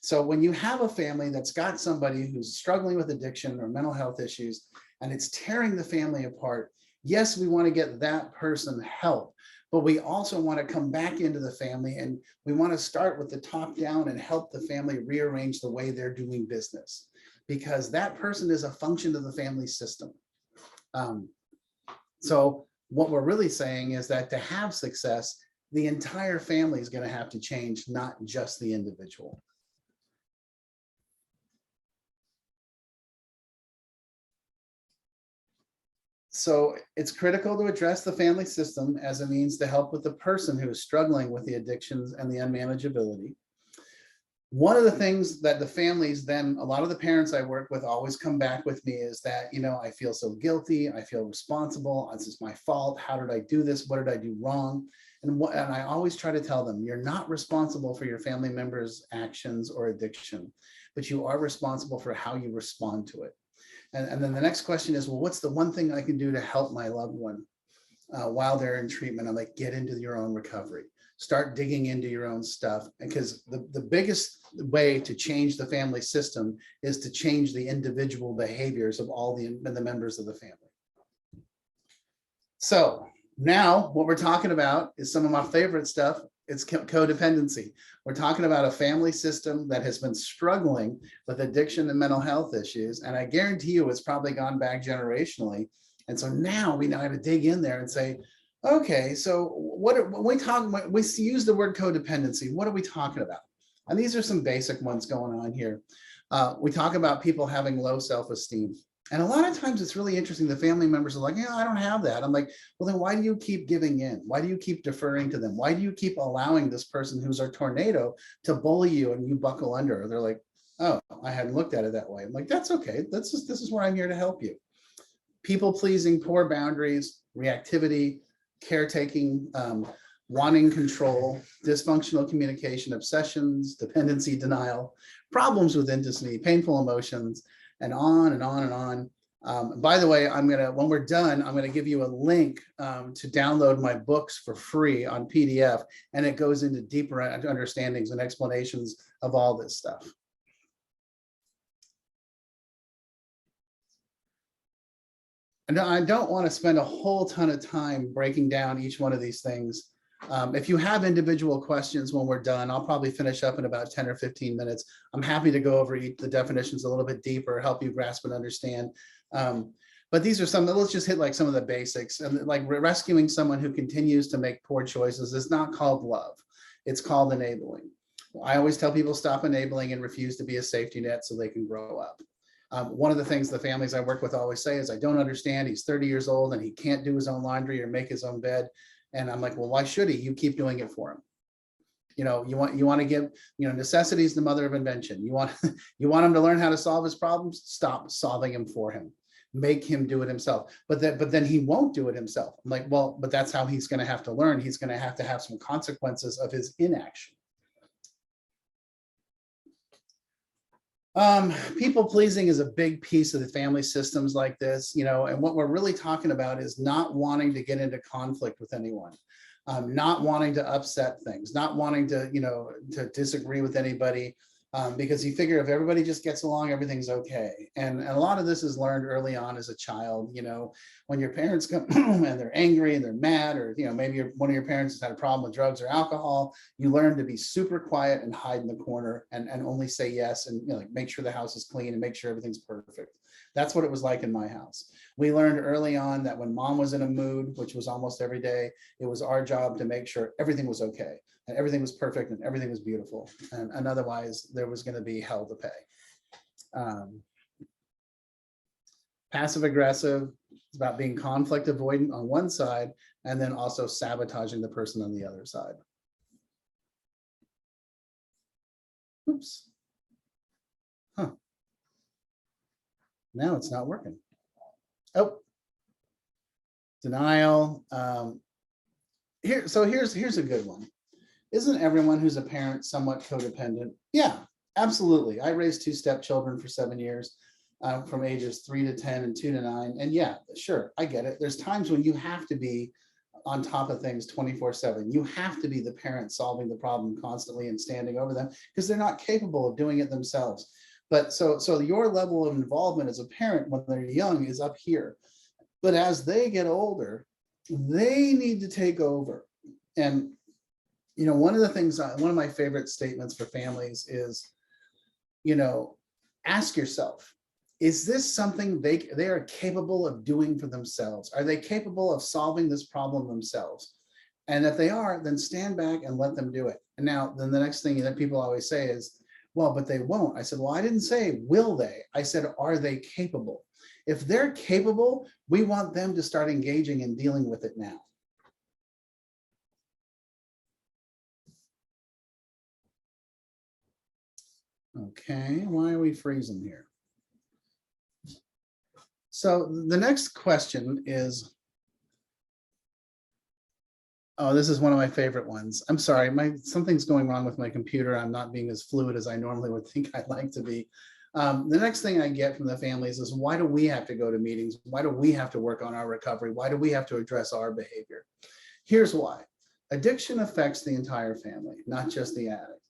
So when you have a family that's got somebody who's struggling with addiction or mental health issues, and it's tearing the family apart, yes, we want to get that person help, but we also want to come back into the family, and we want to start with the top down and help the family rearrange the way they're doing business, because that person is a function of the family system. So what we're really saying is that to have success, the entire family is going to have to change, not just the individual. So it's critical to address the family system as a means to help with the person who is struggling with the addictions and the unmanageability. One of the things that the families, then a lot of the parents I work with always come back with me is that, I feel so guilty. I feel responsible. This is my fault. How did I do this? What did I do wrong? And I always try to tell them, you're not responsible for your family members' actions or addiction, but you are responsible for how you respond to it. And then the next question is, well, what's the one thing I can do to help my loved one while they're in treatment? I'm like, get into your own recovery. Start digging into your own stuff, because the biggest way to change the family system is to change the individual behaviors of all the members of the family. So now what we're talking about is some of my favorite stuff. It's codependency. We're talking about a family system that has been struggling with addiction and mental health issues. And I guarantee you it's probably gone back generationally. And so now we have to dig in there and say, okay, so when we use the word codependency, what are we talking about? And these are some basic ones going on here. We talk about people having low self-esteem. And a lot of times it's really interesting. The family members are like, yeah, I don't have that. I'm like, well, then why do you keep giving in? Why do you keep deferring to them? Why do you keep allowing this person who's our tornado to bully you and you buckle under? They're like, oh, I hadn't looked at it that way. I'm like, that's okay. This is where I'm here to help you. People pleasing, poor boundaries, reactivity, caretaking, wanting control, dysfunctional communication, obsessions, dependency, denial, problems with intimacy, painful emotions, and on and on and on. By the way, when we're done, I'm gonna give you a link to download my books for free on PDF, and it goes into deeper understandings and explanations of all this stuff. And I don't want to spend a whole ton of time breaking down each one of these things. If you have individual questions when we're done, I'll probably finish up in about 10 or 15 minutes. I'm happy to go over the definitions a little bit deeper, help you grasp and understand. But these are let's just hit like some of the basics. And like rescuing someone who continues to make poor choices is not called love. It's called enabling. I always tell people stop enabling and refuse to be a safety net so they can grow up. One of the things the families I work with always say is, I don't understand. He's 30 years old and he can't do his own laundry or make his own bed. And I'm like, well, why should he? You keep doing it for him. You want to give, necessity is the mother of invention. You want him to learn how to solve his problems. Stop solving them for him. Make him do it himself. But then he won't do it himself. I'm like, well, but that's how he's going to have to learn. He's going to have some consequences of his inaction. People pleasing is a big piece of the family systems like this, and what we're really talking about is not wanting to get into conflict with anyone, not wanting to upset things, not wanting to, to disagree with anybody, because you figure if everybody just gets along, everything's okay. And a lot of this is learned early on as a child. When your parents come and they're angry and they're mad, or maybe one of your parents has had a problem with drugs or alcohol, you learn to be super quiet and hide in the corner and only say yes, and like make sure the house is clean and make sure everything's perfect. That's what it was like in my house. We learned early on that when mom was in a mood, which was almost every day, it was our job to make sure everything was okay and everything was perfect and everything was beautiful. And otherwise, there was going to be hell to pay. Passive aggressive is about being conflict avoidant on one side and then also sabotaging the person on the other side. Oops. Huh. Now it's not working. Oh, denial. Here's a good one. Isn't everyone who's a parent somewhat codependent? Yeah, absolutely. I raised 2 stepchildren for 7 years, from ages 3 to 10 and 2 to 9. And yeah, sure, I get it. There's times when you have to be on top of things 24/7. You have to be the parent solving the problem constantly and standing over them because they're not capable of doing it themselves. But so your level of involvement as a parent when they're young is up here. But as they get older, they need to take over. And one of the things, one of my favorite statements for families is, ask yourself, is this something they are capable of doing for themselves? Are they capable of solving this problem themselves? And if they are, then stand back and let them do it. And now, then the next thing that people always say is, well, but they won't. I said, well, I didn't say, will they? I said, are they capable? If they're capable, we want them to start engaging and dealing with it now. Okay, why are we freezing here? So the next question is, oh, this is one of my favorite ones. I'm sorry, something's going wrong with my computer. I'm not being as fluid as I normally would think I'd like to be. The next thing I get from the families is, why do we have to go to meetings? Why do we have to work on our recovery? Why do we have to address our behavior? Here's why. Addiction affects the entire family, not just the addict.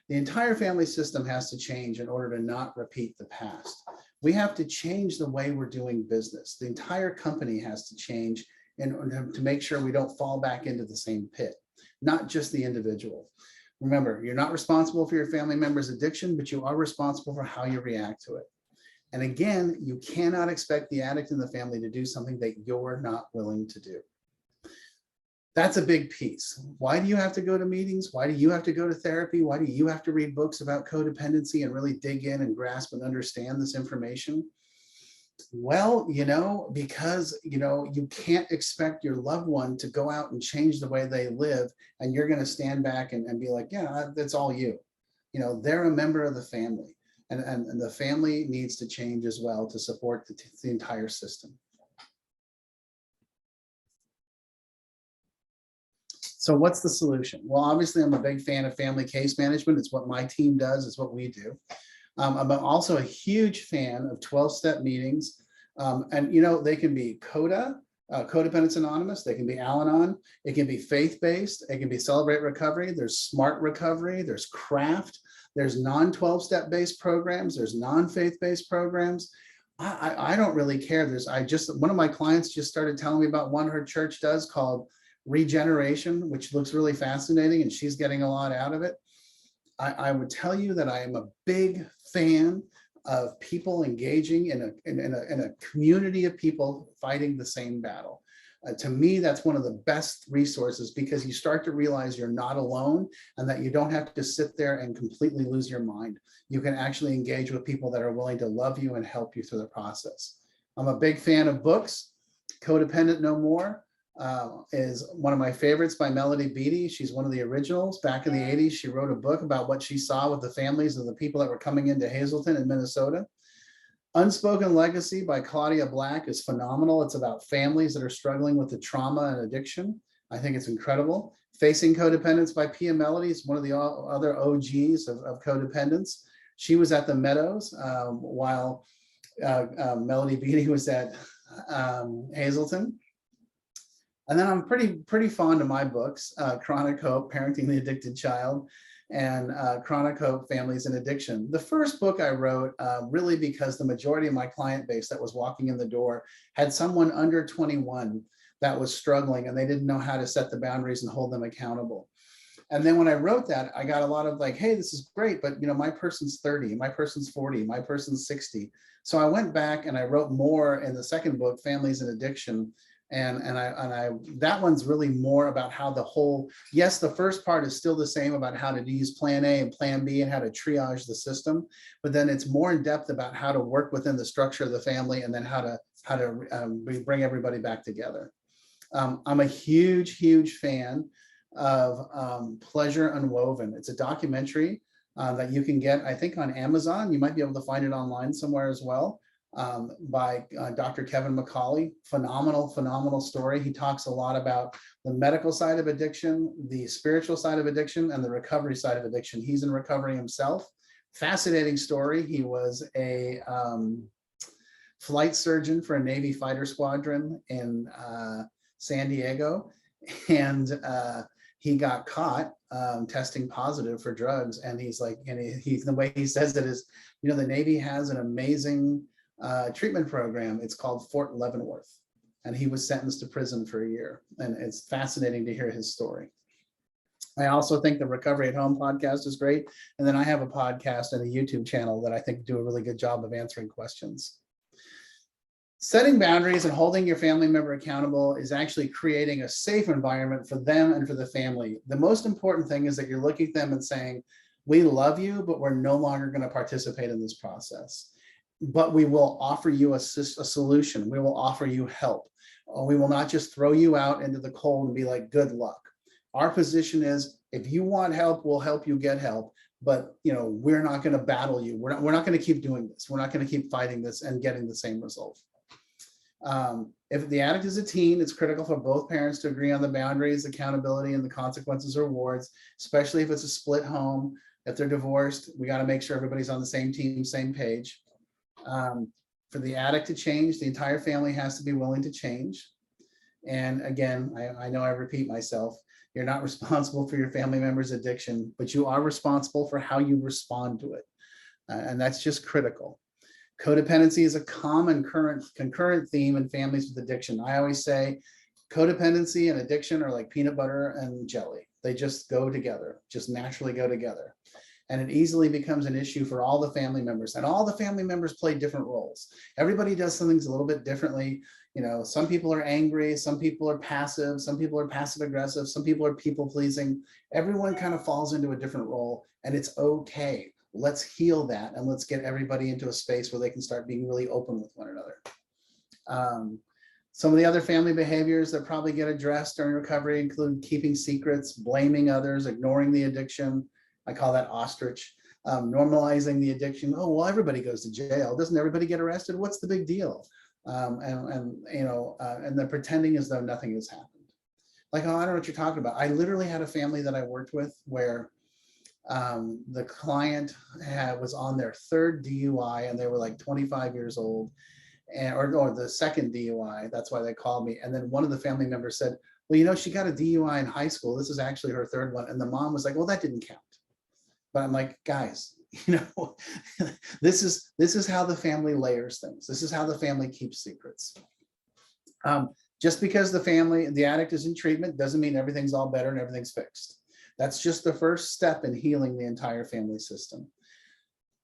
The entire family system has to change in order to not repeat the past. We have to change the way we're doing business. The entire company has to change in order to make sure we don't fall back into the same pit, not just the individual. Remember, you're not responsible for your family member's addiction, but you are responsible for how you react to it. And again, you cannot expect the addict in the family to do something that you're not willing to do. That's a big piece. Why do you have to go to meetings? Why do you have to go to therapy? Why do you have to read books about codependency and really dig in and grasp and understand this information? Well, because, you can't expect your loved one to go out and change the way they live, and you're going to stand back and be like, yeah, that's all you. They're a member of the family, and the family needs to change as well to support the entire system. So what's the solution? Well, obviously, I'm a big fan of family case management. It's what my team does. It's what we do. I'm also a huge fan of 12-step meetings. And, they can be Codependence Anonymous. They can be Al-Anon. It can be faith-based. It can be Celebrate Recovery. There's Smart Recovery. There's Craft. There's non-12-step based programs. There's non-faith-based programs. I don't really care. One of my clients just started telling me about one her church does called Regeneration, which looks really fascinating, and she's getting a lot out of it. I would tell you that I am a big fan of people engaging in a community of people fighting the same battle. To me, that's one of the best resources, because you start to realize you're not alone and that you don't have to sit there and completely lose your mind. You can actually engage with people that are willing to love you and help you through the process. I'm a big fan of books. Codependent No More is one of my favorites by Melody Beattie. She's one of the originals. Back in the 80s, she wrote a book about what she saw with the families of the people that were coming into Hazleton in Minnesota. Unspoken Legacy by Claudia Black is phenomenal. It's about families that are struggling with the trauma and addiction. I think it's incredible. Facing Codependence by Pia Melody is one of the other OGs of codependence. She was at the Meadows while Melody Beattie was at Hazleton. And then I'm pretty fond of my books, Chronic Hope, Parenting the Addicted Child, and Chronic Hope, Families in Addiction. The first book I wrote really because the majority of my client base that was walking in the door had someone under 21 that was struggling, and they didn't know how to set the boundaries and hold them accountable. And then when I wrote that, I got a lot of like, hey, this is great, but my person's 30, my person's 40, my person's 60. So I went back and I wrote more in the second book, Families in Addiction. And that one's really more about how the whole, yes, the first part is still the same about how to use plan A and plan B and how to triage the system, but then it's more in depth about how to work within the structure of the family and then how to bring everybody back together. I'm a huge fan of Pleasure Unwoven. It's a documentary that you can get, I think, on Amazon. You might be able to find it online somewhere as well, by Dr. Kevin McCauley. Phenomenal story. He talks a lot about the medical side of addiction, the spiritual side of addiction, and the recovery side of addiction. He's in recovery himself. Fascinating story. He was a flight surgeon for a Navy fighter squadron in San Diego, and he got caught testing positive for drugs. And he's like, and he's the way he says it is, the Navy has an amazing treatment program. It's called Fort Leavenworth, and he was sentenced to prison for a year. And it's fascinating to hear his story. I also think the Recovery at Home podcast is great. And then I have a podcast and a YouTube channel that I think do a really good job of answering questions. Setting boundaries and holding your family member accountable is actually creating a safe environment for them and for the family. The most important thing is that you're looking at them and saying, we love you, but we're no longer going to participate in this process. But we will offer you a solution. We will offer you help. We will not just throw you out into the cold and be like, good luck. Our position is, if you want help, we'll help you get help. But we're not going to battle you. We're not going to keep doing this. We're not going to keep fighting this and getting the same result. If the addict is a teen, it's critical for both parents to agree on the boundaries, accountability, and the consequences or rewards, especially if it's a split home. If they're divorced, we got to make sure everybody's on the same team, same page. For the addict to change, the entire family has to be willing to change. And again, I know I repeat myself, you're not responsible for your family member's addiction, but you are responsible for how you respond to it. And that's just critical. Codependency is a common concurrent theme in families with addiction. I always say codependency and addiction are like peanut butter and jelly. They just go together, just naturally go together. And it easily becomes an issue for all the family members. And all the family members play different roles. Everybody does some things a little bit differently. Some people are angry, some people are passive, some people are passive aggressive, some people are people pleasing. Everyone kind of falls into a different role, and it's okay. Let's heal that, and let's get everybody into a space where they can start being really open with one another. Some of the other family behaviors that probably get addressed during recovery include keeping secrets, blaming others, ignoring the addiction. I call that ostrich. Normalizing the addiction. Oh, well, everybody goes to jail. Doesn't everybody get arrested? What's the big deal? And then pretending as though nothing has happened. Like, oh, I don't know what you're talking about. I literally had a family that I worked with where the client was on their third DUI, and they were like 25 years old, or the second DUI. That's why they called me. And then one of the family members said, well, she got a DUI in high school. This is actually her third one. And the mom was like, well, that didn't count. But I'm like, guys, this is how the family layers things. This is how the family keeps secrets. Just because the addict is in treatment doesn't mean everything's all better and everything's fixed. That's just the first step in healing the entire family system.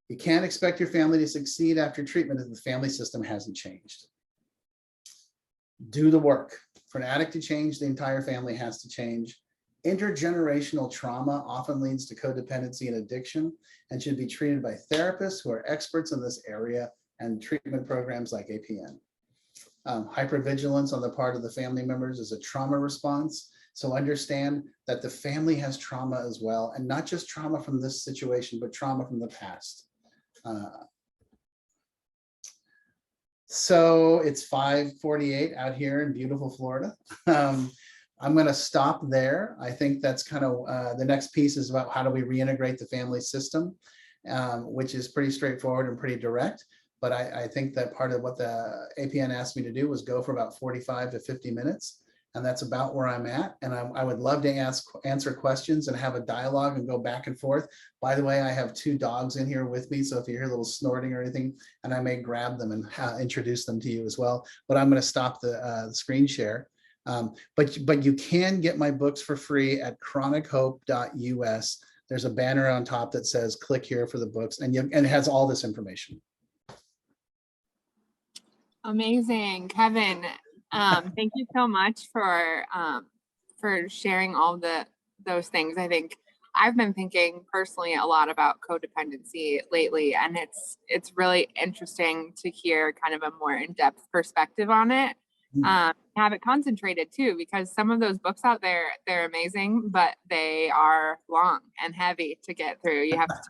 You can't expect your family to succeed after treatment if the family system hasn't changed. Do the work. For an addict to change, the entire family has to change. Intergenerational trauma often leads to codependency and addiction and should be treated by therapists who are experts in this area and treatment programs like APN. Hypervigilance on the part of the family members is a trauma response. So understand that the family has trauma as well, and not just trauma from this situation, but trauma from the past. So it's 5:48 out here in beautiful Florida. I'm going to stop there. I think that's kind of the next piece is about how do we reintegrate the family system, which is pretty straightforward and pretty direct. But I think that part of what the APN asked me to do was go for about 45 to 50 minutes. And that's about where I'm at. And I would love to answer questions and have a dialogue and go back and forth. By the way, I have 2 dogs in here with me. So if you hear a little snorting or anything, and I may grab them and introduce them to you as well. But I'm going to stop the screen share. But you can get my books for free at chronichope.us. There's a banner on top that says click here for the books, and it has all this information. Amazing, Kevin. Thank you so much for sharing all those things. I think I've been thinking personally a lot about codependency lately, and it's really interesting to hear kind of a more in-depth perspective on it. Have it concentrated too, because some of those books out there, they're amazing, but they are long and heavy to get through. You have to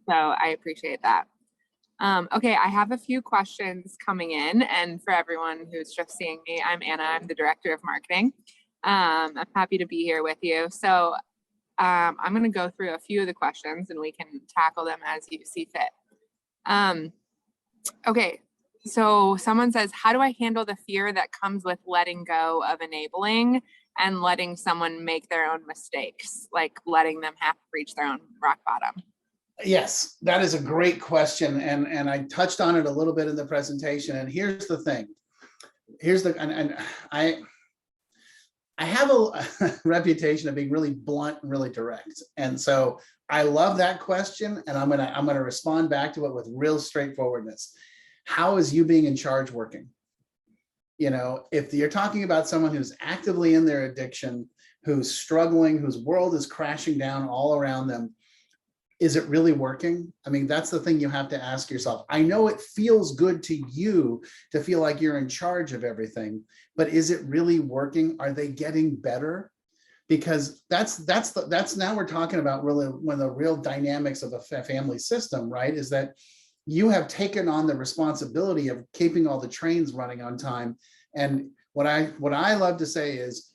so I appreciate that. Okay, I have a few questions coming in, and for everyone who's just seeing me, I'm Anna. I'm the director of marketing. I'm happy to be here with you. So I'm going to go through a few of the questions, and we can tackle them as you see fit. Okay, so someone says, how do I handle the fear that comes with letting go of enabling and letting someone make their own mistakes, like letting them have to reach their own rock bottom? Yes, that is a great question. And I touched on it a little bit in the presentation. And here's the thing. I have a reputation of being really blunt and really direct. And so I love that question. And I'm gonna respond back to it with real straightforwardness. How is you being in charge working? You know, if you're talking about someone who's actively in their addiction, who's struggling, whose world is crashing down all around them, is it really working? I mean, that's the thing you have to ask yourself. I know it feels good to you to feel like you're in charge of everything, but is it really working? Are they getting better? Because that's now we're talking about really one of the real dynamics of a family system, right? Is that you have taken on the responsibility of keeping all the trains running on time. And what I love to say is,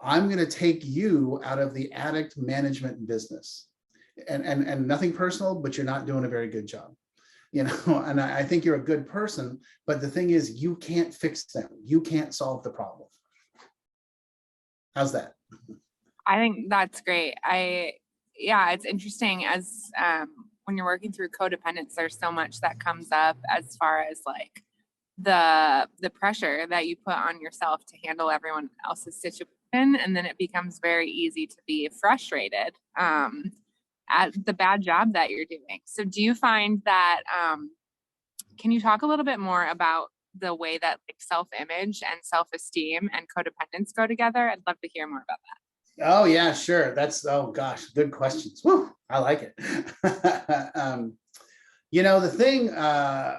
I'm going to take you out of the addict management business. And nothing personal, but you're not doing a very good job, you know. And I think you're a good person, but the thing is, you can't fix them. You can't solve the problem. How's that? I think that's great. Yeah, it's interesting as when you're working through codependence, there's so much that comes up as far as like the pressure that you put on yourself to handle everyone else's situation, and then it becomes very easy to be frustrated at the bad job that you're doing. So do you find that, can you talk a little bit more about the way that like self-image and self-esteem and codependence go together? I'd love to hear more about that. Oh yeah, sure. Oh gosh, good questions. Woo, I like it. You know, the thing,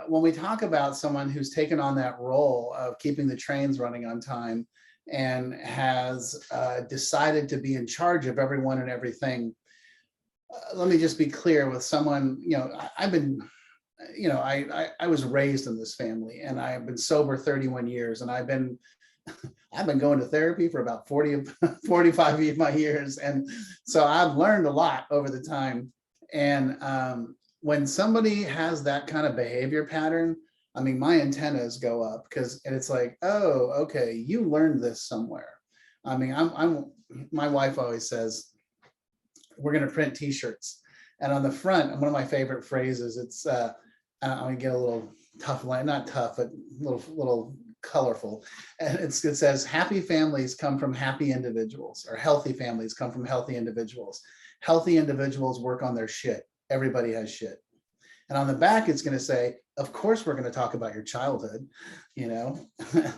when we talk about someone who's taken on that role of keeping the trains running on time and has decided to be in charge of everyone and everything, let me just be clear with someone, you know, I've been, you know, I was raised in this family, and I've been sober 31 years, and I've been going to therapy for about 45 of my years. And so I've learned a lot over the time. And when somebody has that kind of behavior pattern, I mean, my antennas go up, because it's like, oh, okay, you learned this somewhere. I mean, my wife always says, we're going to print t-shirts, and on the front, one of my favorite phrases, it's I'm gonna get a little tough line, not tough, but little colorful, and it says, happy families come from happy individuals, or healthy families come from healthy individuals. Healthy individuals work on their shit. Everybody has shit. And on the back, it's going to say, of course we're going to talk about your childhood, you know,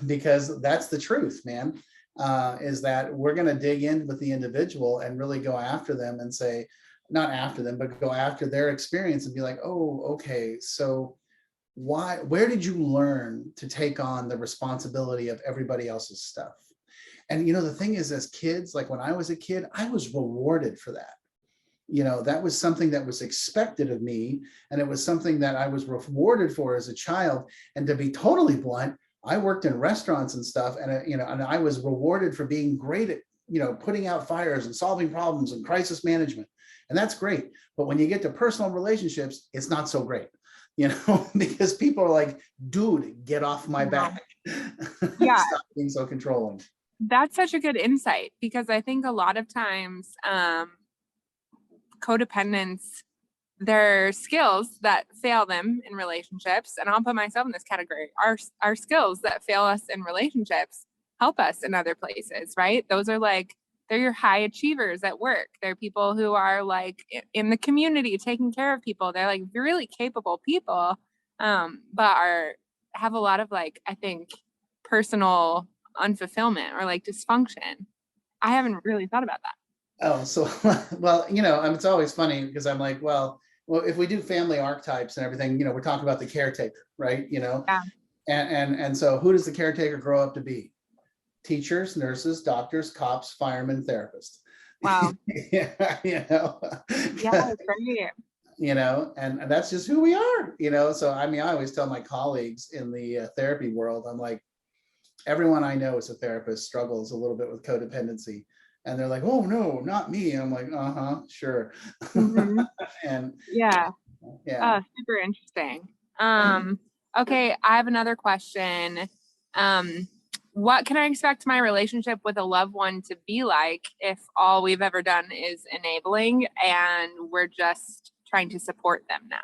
because that's the truth, man. Is that we're going to dig in with the individual and really go after them and say, not after them, but go after their experience and be like, oh, okay, so where did you learn to take on the responsibility of everybody else's stuff? And, you know, the thing is, as kids, like when I was a kid, I was rewarded for that. You know, that was something that was expected of me, and it was something that I was rewarded for as a child. And to be totally blunt, I worked in restaurants and stuff, and you know, and I was rewarded for being great at, you know, putting out fires and solving problems and crisis management. And that's great. But when you get to personal relationships, it's not so great, because people are like, dude, get off my back. Yeah. Stop being so controlling. That's such a good insight, because I think a lot of times codependents, their skills that fail them in relationships, and I'll put myself in this category, our skills that fail us in relationships help us in other places, right? Those are like, they're your high achievers at work. They're people who are like in the community taking care of people. They're like really capable people, but have a lot of like, I think, personal unfulfillment or like dysfunction. I haven't really thought about that. Oh, so, well, it's always funny because I'm like, well, if we do family archetypes and everything, we're talking about the caretaker, right? Yeah. And so who does the caretaker grow up to be? Teachers, nurses, doctors, cops, firemen, therapists. Wow. Yeah, Yeah, that's great. And that's just who we are, so I mean, I always tell my colleagues in the therapy world, I'm like, everyone I know as a therapist struggles a little bit with codependency. And they're like, oh no, not me. And I'm like, sure. Mm-hmm. And yeah. Yeah. Oh, super interesting. Okay, I have another question. What can I expect my relationship with a loved one to be like if all we've ever done is enabling and we're just trying to support them now?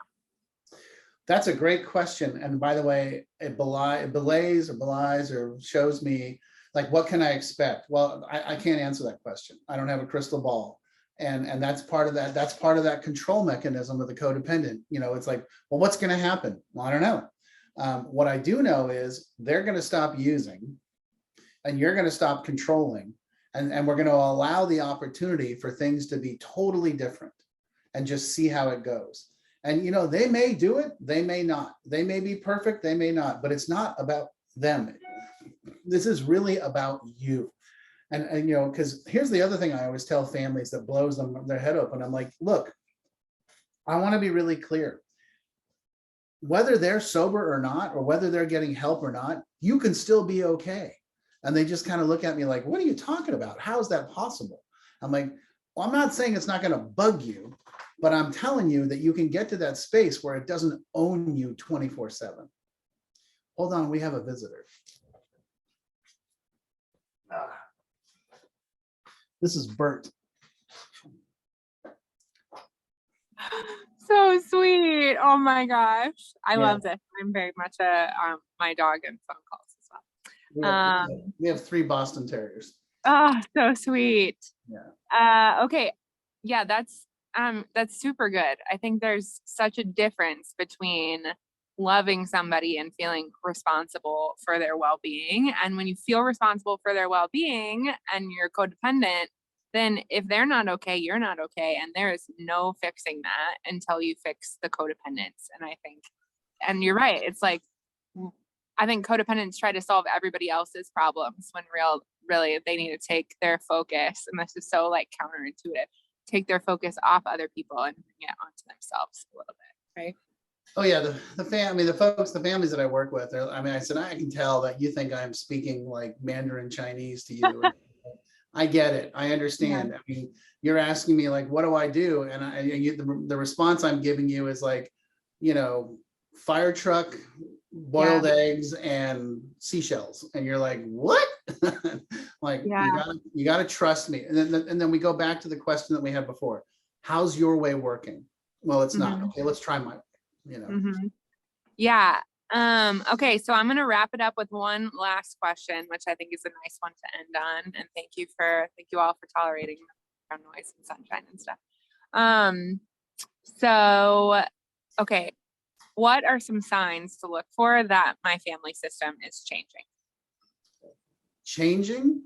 That's a great question. And by the way, it belies or shows me, like, what can I expect? Well, I can't answer that question. I don't have a crystal ball. And that's part of that control mechanism of the codependent. It's like, well, what's going to happen? Well, I don't know. What I do know is they're going to stop using and you're going to stop controlling. And we're going to allow the opportunity for things to be totally different and just see how it goes. And, they may do it, they may not. They may be perfect, they may not, but it's not about them. This is really about you. And because here's the other thing I always tell families that blows their head open. I'm like, look, I want to be really clear. Whether they're sober or not, or whether they're getting help or not, you can still be okay. And they just kind of look at me like, what are you talking about? How is that possible? I'm like, well, I'm not saying it's not going to bug you, but I'm telling you that you can get to that space where it doesn't own you 24/7. Hold on, we have a visitor. This is Bert. So sweet. Oh my gosh. I love this. I'm very much my dog and phone calls as well. We have 3 Boston Terriers. Oh, so sweet. Yeah. Okay. Yeah, that's super good. I think there's such a difference between loving somebody and feeling responsible for their well-being. And when you feel responsible for their well-being and you're codependent, then if they're not okay, you're not okay. And there is no fixing that until you fix the codependence. And I think, and you're right, it's like, I think codependents try to solve everybody else's problems when really they need to take their focus, and this is so like counterintuitive, take their focus off other people and bring it onto themselves a little bit, right? Oh yeah, the families that I work with, I said, I can tell that you think I'm speaking like Mandarin Chinese to you. I get it. I understand. Yeah. I mean, you're asking me like, what do I do? And the response I'm giving you is like, fire truck, boiled eggs, and seashells. And you're like, what? Like, you got to trust me. And then we go back to the question that we had before. How's your way working? Well, it's not. Okay, let's try my way. Yeah. Okay, so I'm gonna wrap it up with one last question, which I think is a nice one to end on. And thank you all for tolerating the background noise and sunshine and stuff. So okay, what are some signs to look for that my family system is changing? Changing?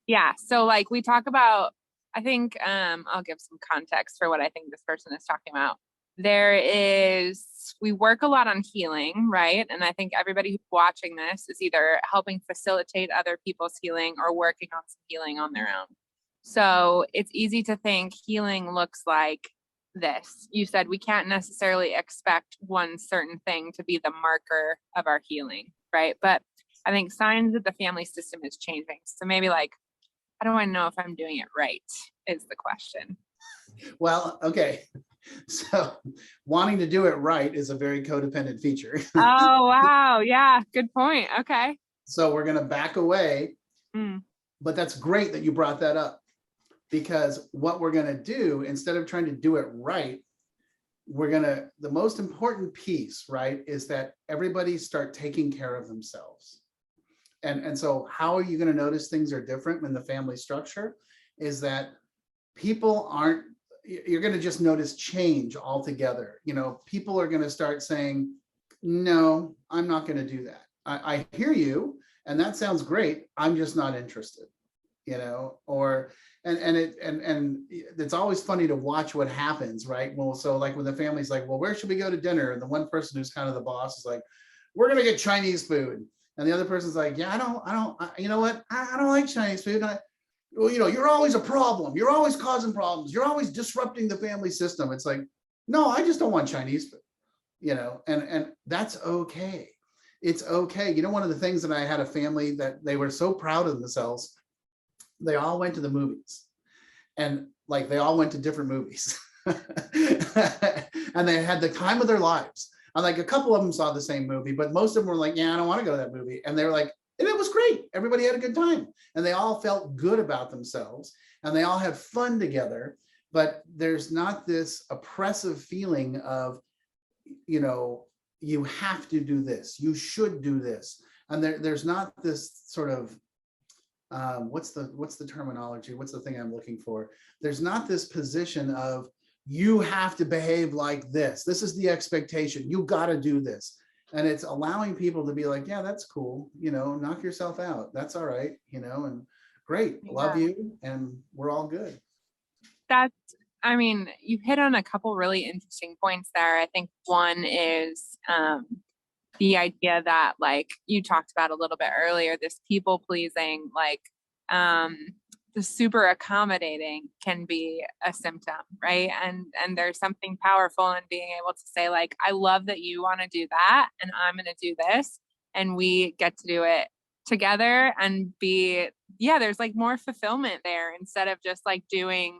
Yeah. So like we talk about, I think I'll give some context for what I think this person is talking about. We work a lot on healing, right? And I think everybody who's watching this is either helping facilitate other people's healing or working on some healing on their own. So it's easy to think healing looks like this. You said we can't necessarily expect one certain thing to be the marker of our healing, right? But I think signs that the family system is changing. So maybe like, how do I know if I'm doing it right is the question. Well, okay. So wanting to do it right is a very codependent feature. Oh, wow. Yeah. Good point. Okay. So we're going to back away. Mm. But that's great that you brought that up, because what we're going to do, instead of trying to do it right, the most important piece, right, is that everybody start taking care of themselves. And so how are you going to notice things are different in the family structure is that you're going to just notice change altogether. People are going to start saying, no, I'm not going to do that. I hear you, and that sounds great. I'm just not interested, or and it's always funny to watch what happens, right? Well, so like when the family's like, well, where should we go to dinner? And the one person who's kind of the boss is like, we're going to get Chinese food. And the other person's like, yeah, you know what? I don't like Chinese food. Well, you're always a problem. You're always causing problems. You're always disrupting the family system. It's like, no, I just don't want Chinese food, and that's okay. It's okay. One of the things that I had a family that they were so proud of themselves. They all went to the movies, and like they all went to different movies and they had the time of their lives. And like a couple of them saw the same movie, but most of them were like, yeah, I don't want to go to that movie. And they were like, and it was great. Everybody had a good time, and they all felt good about themselves, and they all had fun together. But there's not this oppressive feeling of, you have to do this, you should do this. And there's not this sort of, what's the terminology? What's the thing I'm looking for? There's not this position of, you have to behave like this. This is the expectation. You got to do this. And it's allowing people to be like, yeah, that's cool. Knock yourself out. That's all right. And great. Yeah. Love you. And we're all good. You hit on a couple really interesting points there. I think one is the idea that, like you talked about a little bit earlier, this people pleasing, like the super accommodating can be a symptom, right? And there's something powerful in being able to say, like, I love that you want to do that, and I'm going to do this, and we get to do it together, and there's like more fulfillment there, instead of just like doing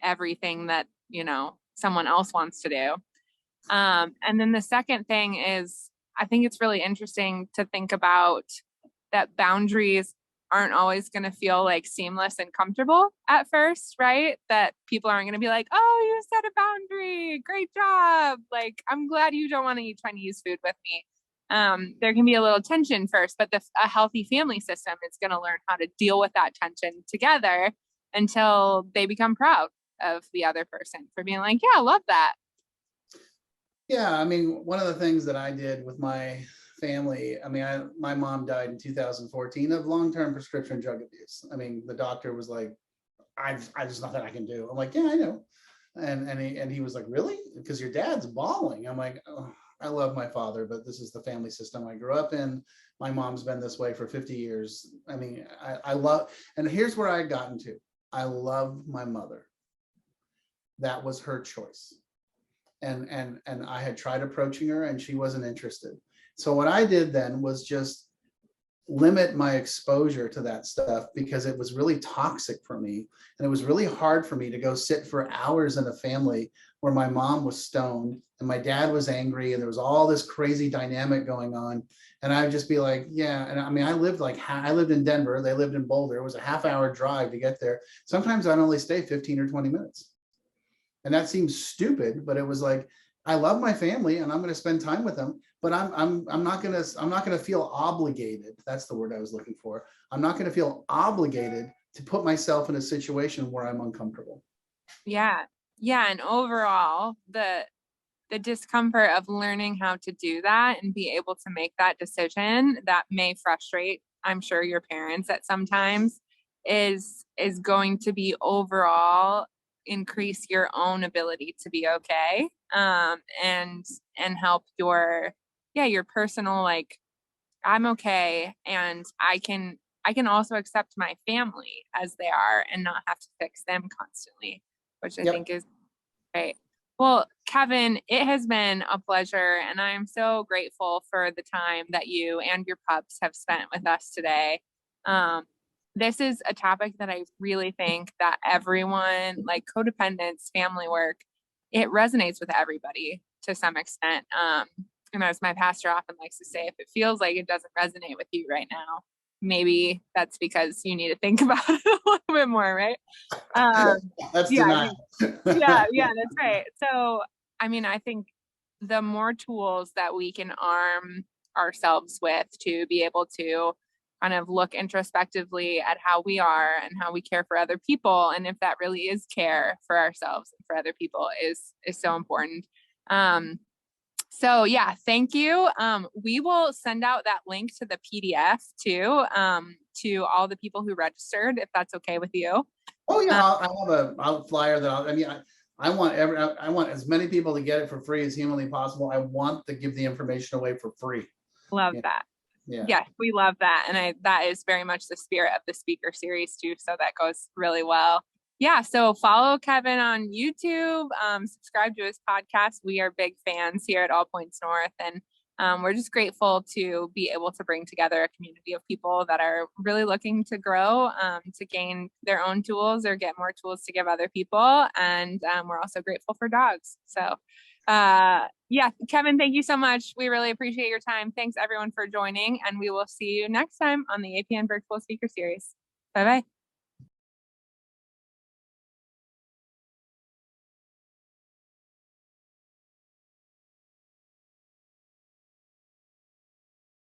everything that someone else wants to do. And then the second thing is, I think it's really interesting to think about that boundaries aren't always going to feel like seamless and comfortable at first, right? That people aren't going to be like, oh, you set a boundary, great job, like, I'm glad you don't want to eat Chinese food with me. There can be a little tension first, but a healthy family system is going to learn how to deal with that tension together until they become proud of the other person for being like, yeah, I love that. Yeah, one of the things that I did with my family, my mom died in 2014 of long-term prescription drug abuse. The doctor was like, there's nothing I can do. I'm like, yeah, I know. And he was like, really? Because your dad's bawling. I'm like, oh, I love my father, but this is the family system I grew up in. My mom's been this way for 50 years. I love, and here's where I had gotten to. I love my mother. That was her choice. And I had tried approaching her, and she wasn't interested. So what I did then was just limit my exposure to that stuff, because it was really toxic for me. And it was really hard for me to go sit for hours in a family where my mom was stoned and my dad was angry, and there was all this crazy dynamic going on. And I'd just be like, yeah. And I lived in Denver, they lived in Boulder. It was a half-hour drive to get there. Sometimes I'd only stay 15 or 20 minutes. And that seems stupid, but it was like, I love my family and I'm going to spend time with them, but I'm not going to feel obligated. That's the word I was looking for. I'm not going to feel obligated to put myself in a situation where I'm uncomfortable. Yeah. Yeah. And overall, the discomfort of learning how to do that and be able to make that decision that may frustrate, I'm sure, your parents at sometimes, is going to be overall increase your own ability to be okay, and help your personal, like, I'm okay, and I can also accept my family as they are and not have to fix them constantly, which I think is great. Well, Kevin, it has been a pleasure, and I am so grateful for the time that you and your pups have spent with us today. this is a topic that I really think that everyone, like codependence, family work, it resonates with everybody to some extent. And as my pastor often likes to say, if it feels like it doesn't resonate with you right now, maybe that's because you need to think about it a little bit more, right? That's Yeah, denial. yeah, that's right. So, I mean, I think the more tools that we can arm ourselves with to be able to kind of look introspectively at how we are and how we care for other people, and if that really is care for ourselves and for other people, is so important. So yeah, thank you. We will send out that link to the PDF too, to all the people who registered, if that's okay with you. Oh yeah, I'll have a flyer that I want as many people to get it for free as humanly possible. I want to give the information away for free. Love that. Yeah. Yes, we love that. And that is very much the spirit of the speaker series too. So that goes really well. Yeah. So follow Kevin on YouTube, subscribe to his podcast. We are big fans here at All Points North. And we're just grateful to be able to bring together a community of people that are really looking to grow, to gain their own tools or get more tools to give other people. And we're also grateful for dogs. So yeah, Kevin, thank you so much. We really appreciate your time. Thanks everyone for joining, and we will see you next time on the APN Virtual Speaker Series. Bye-bye.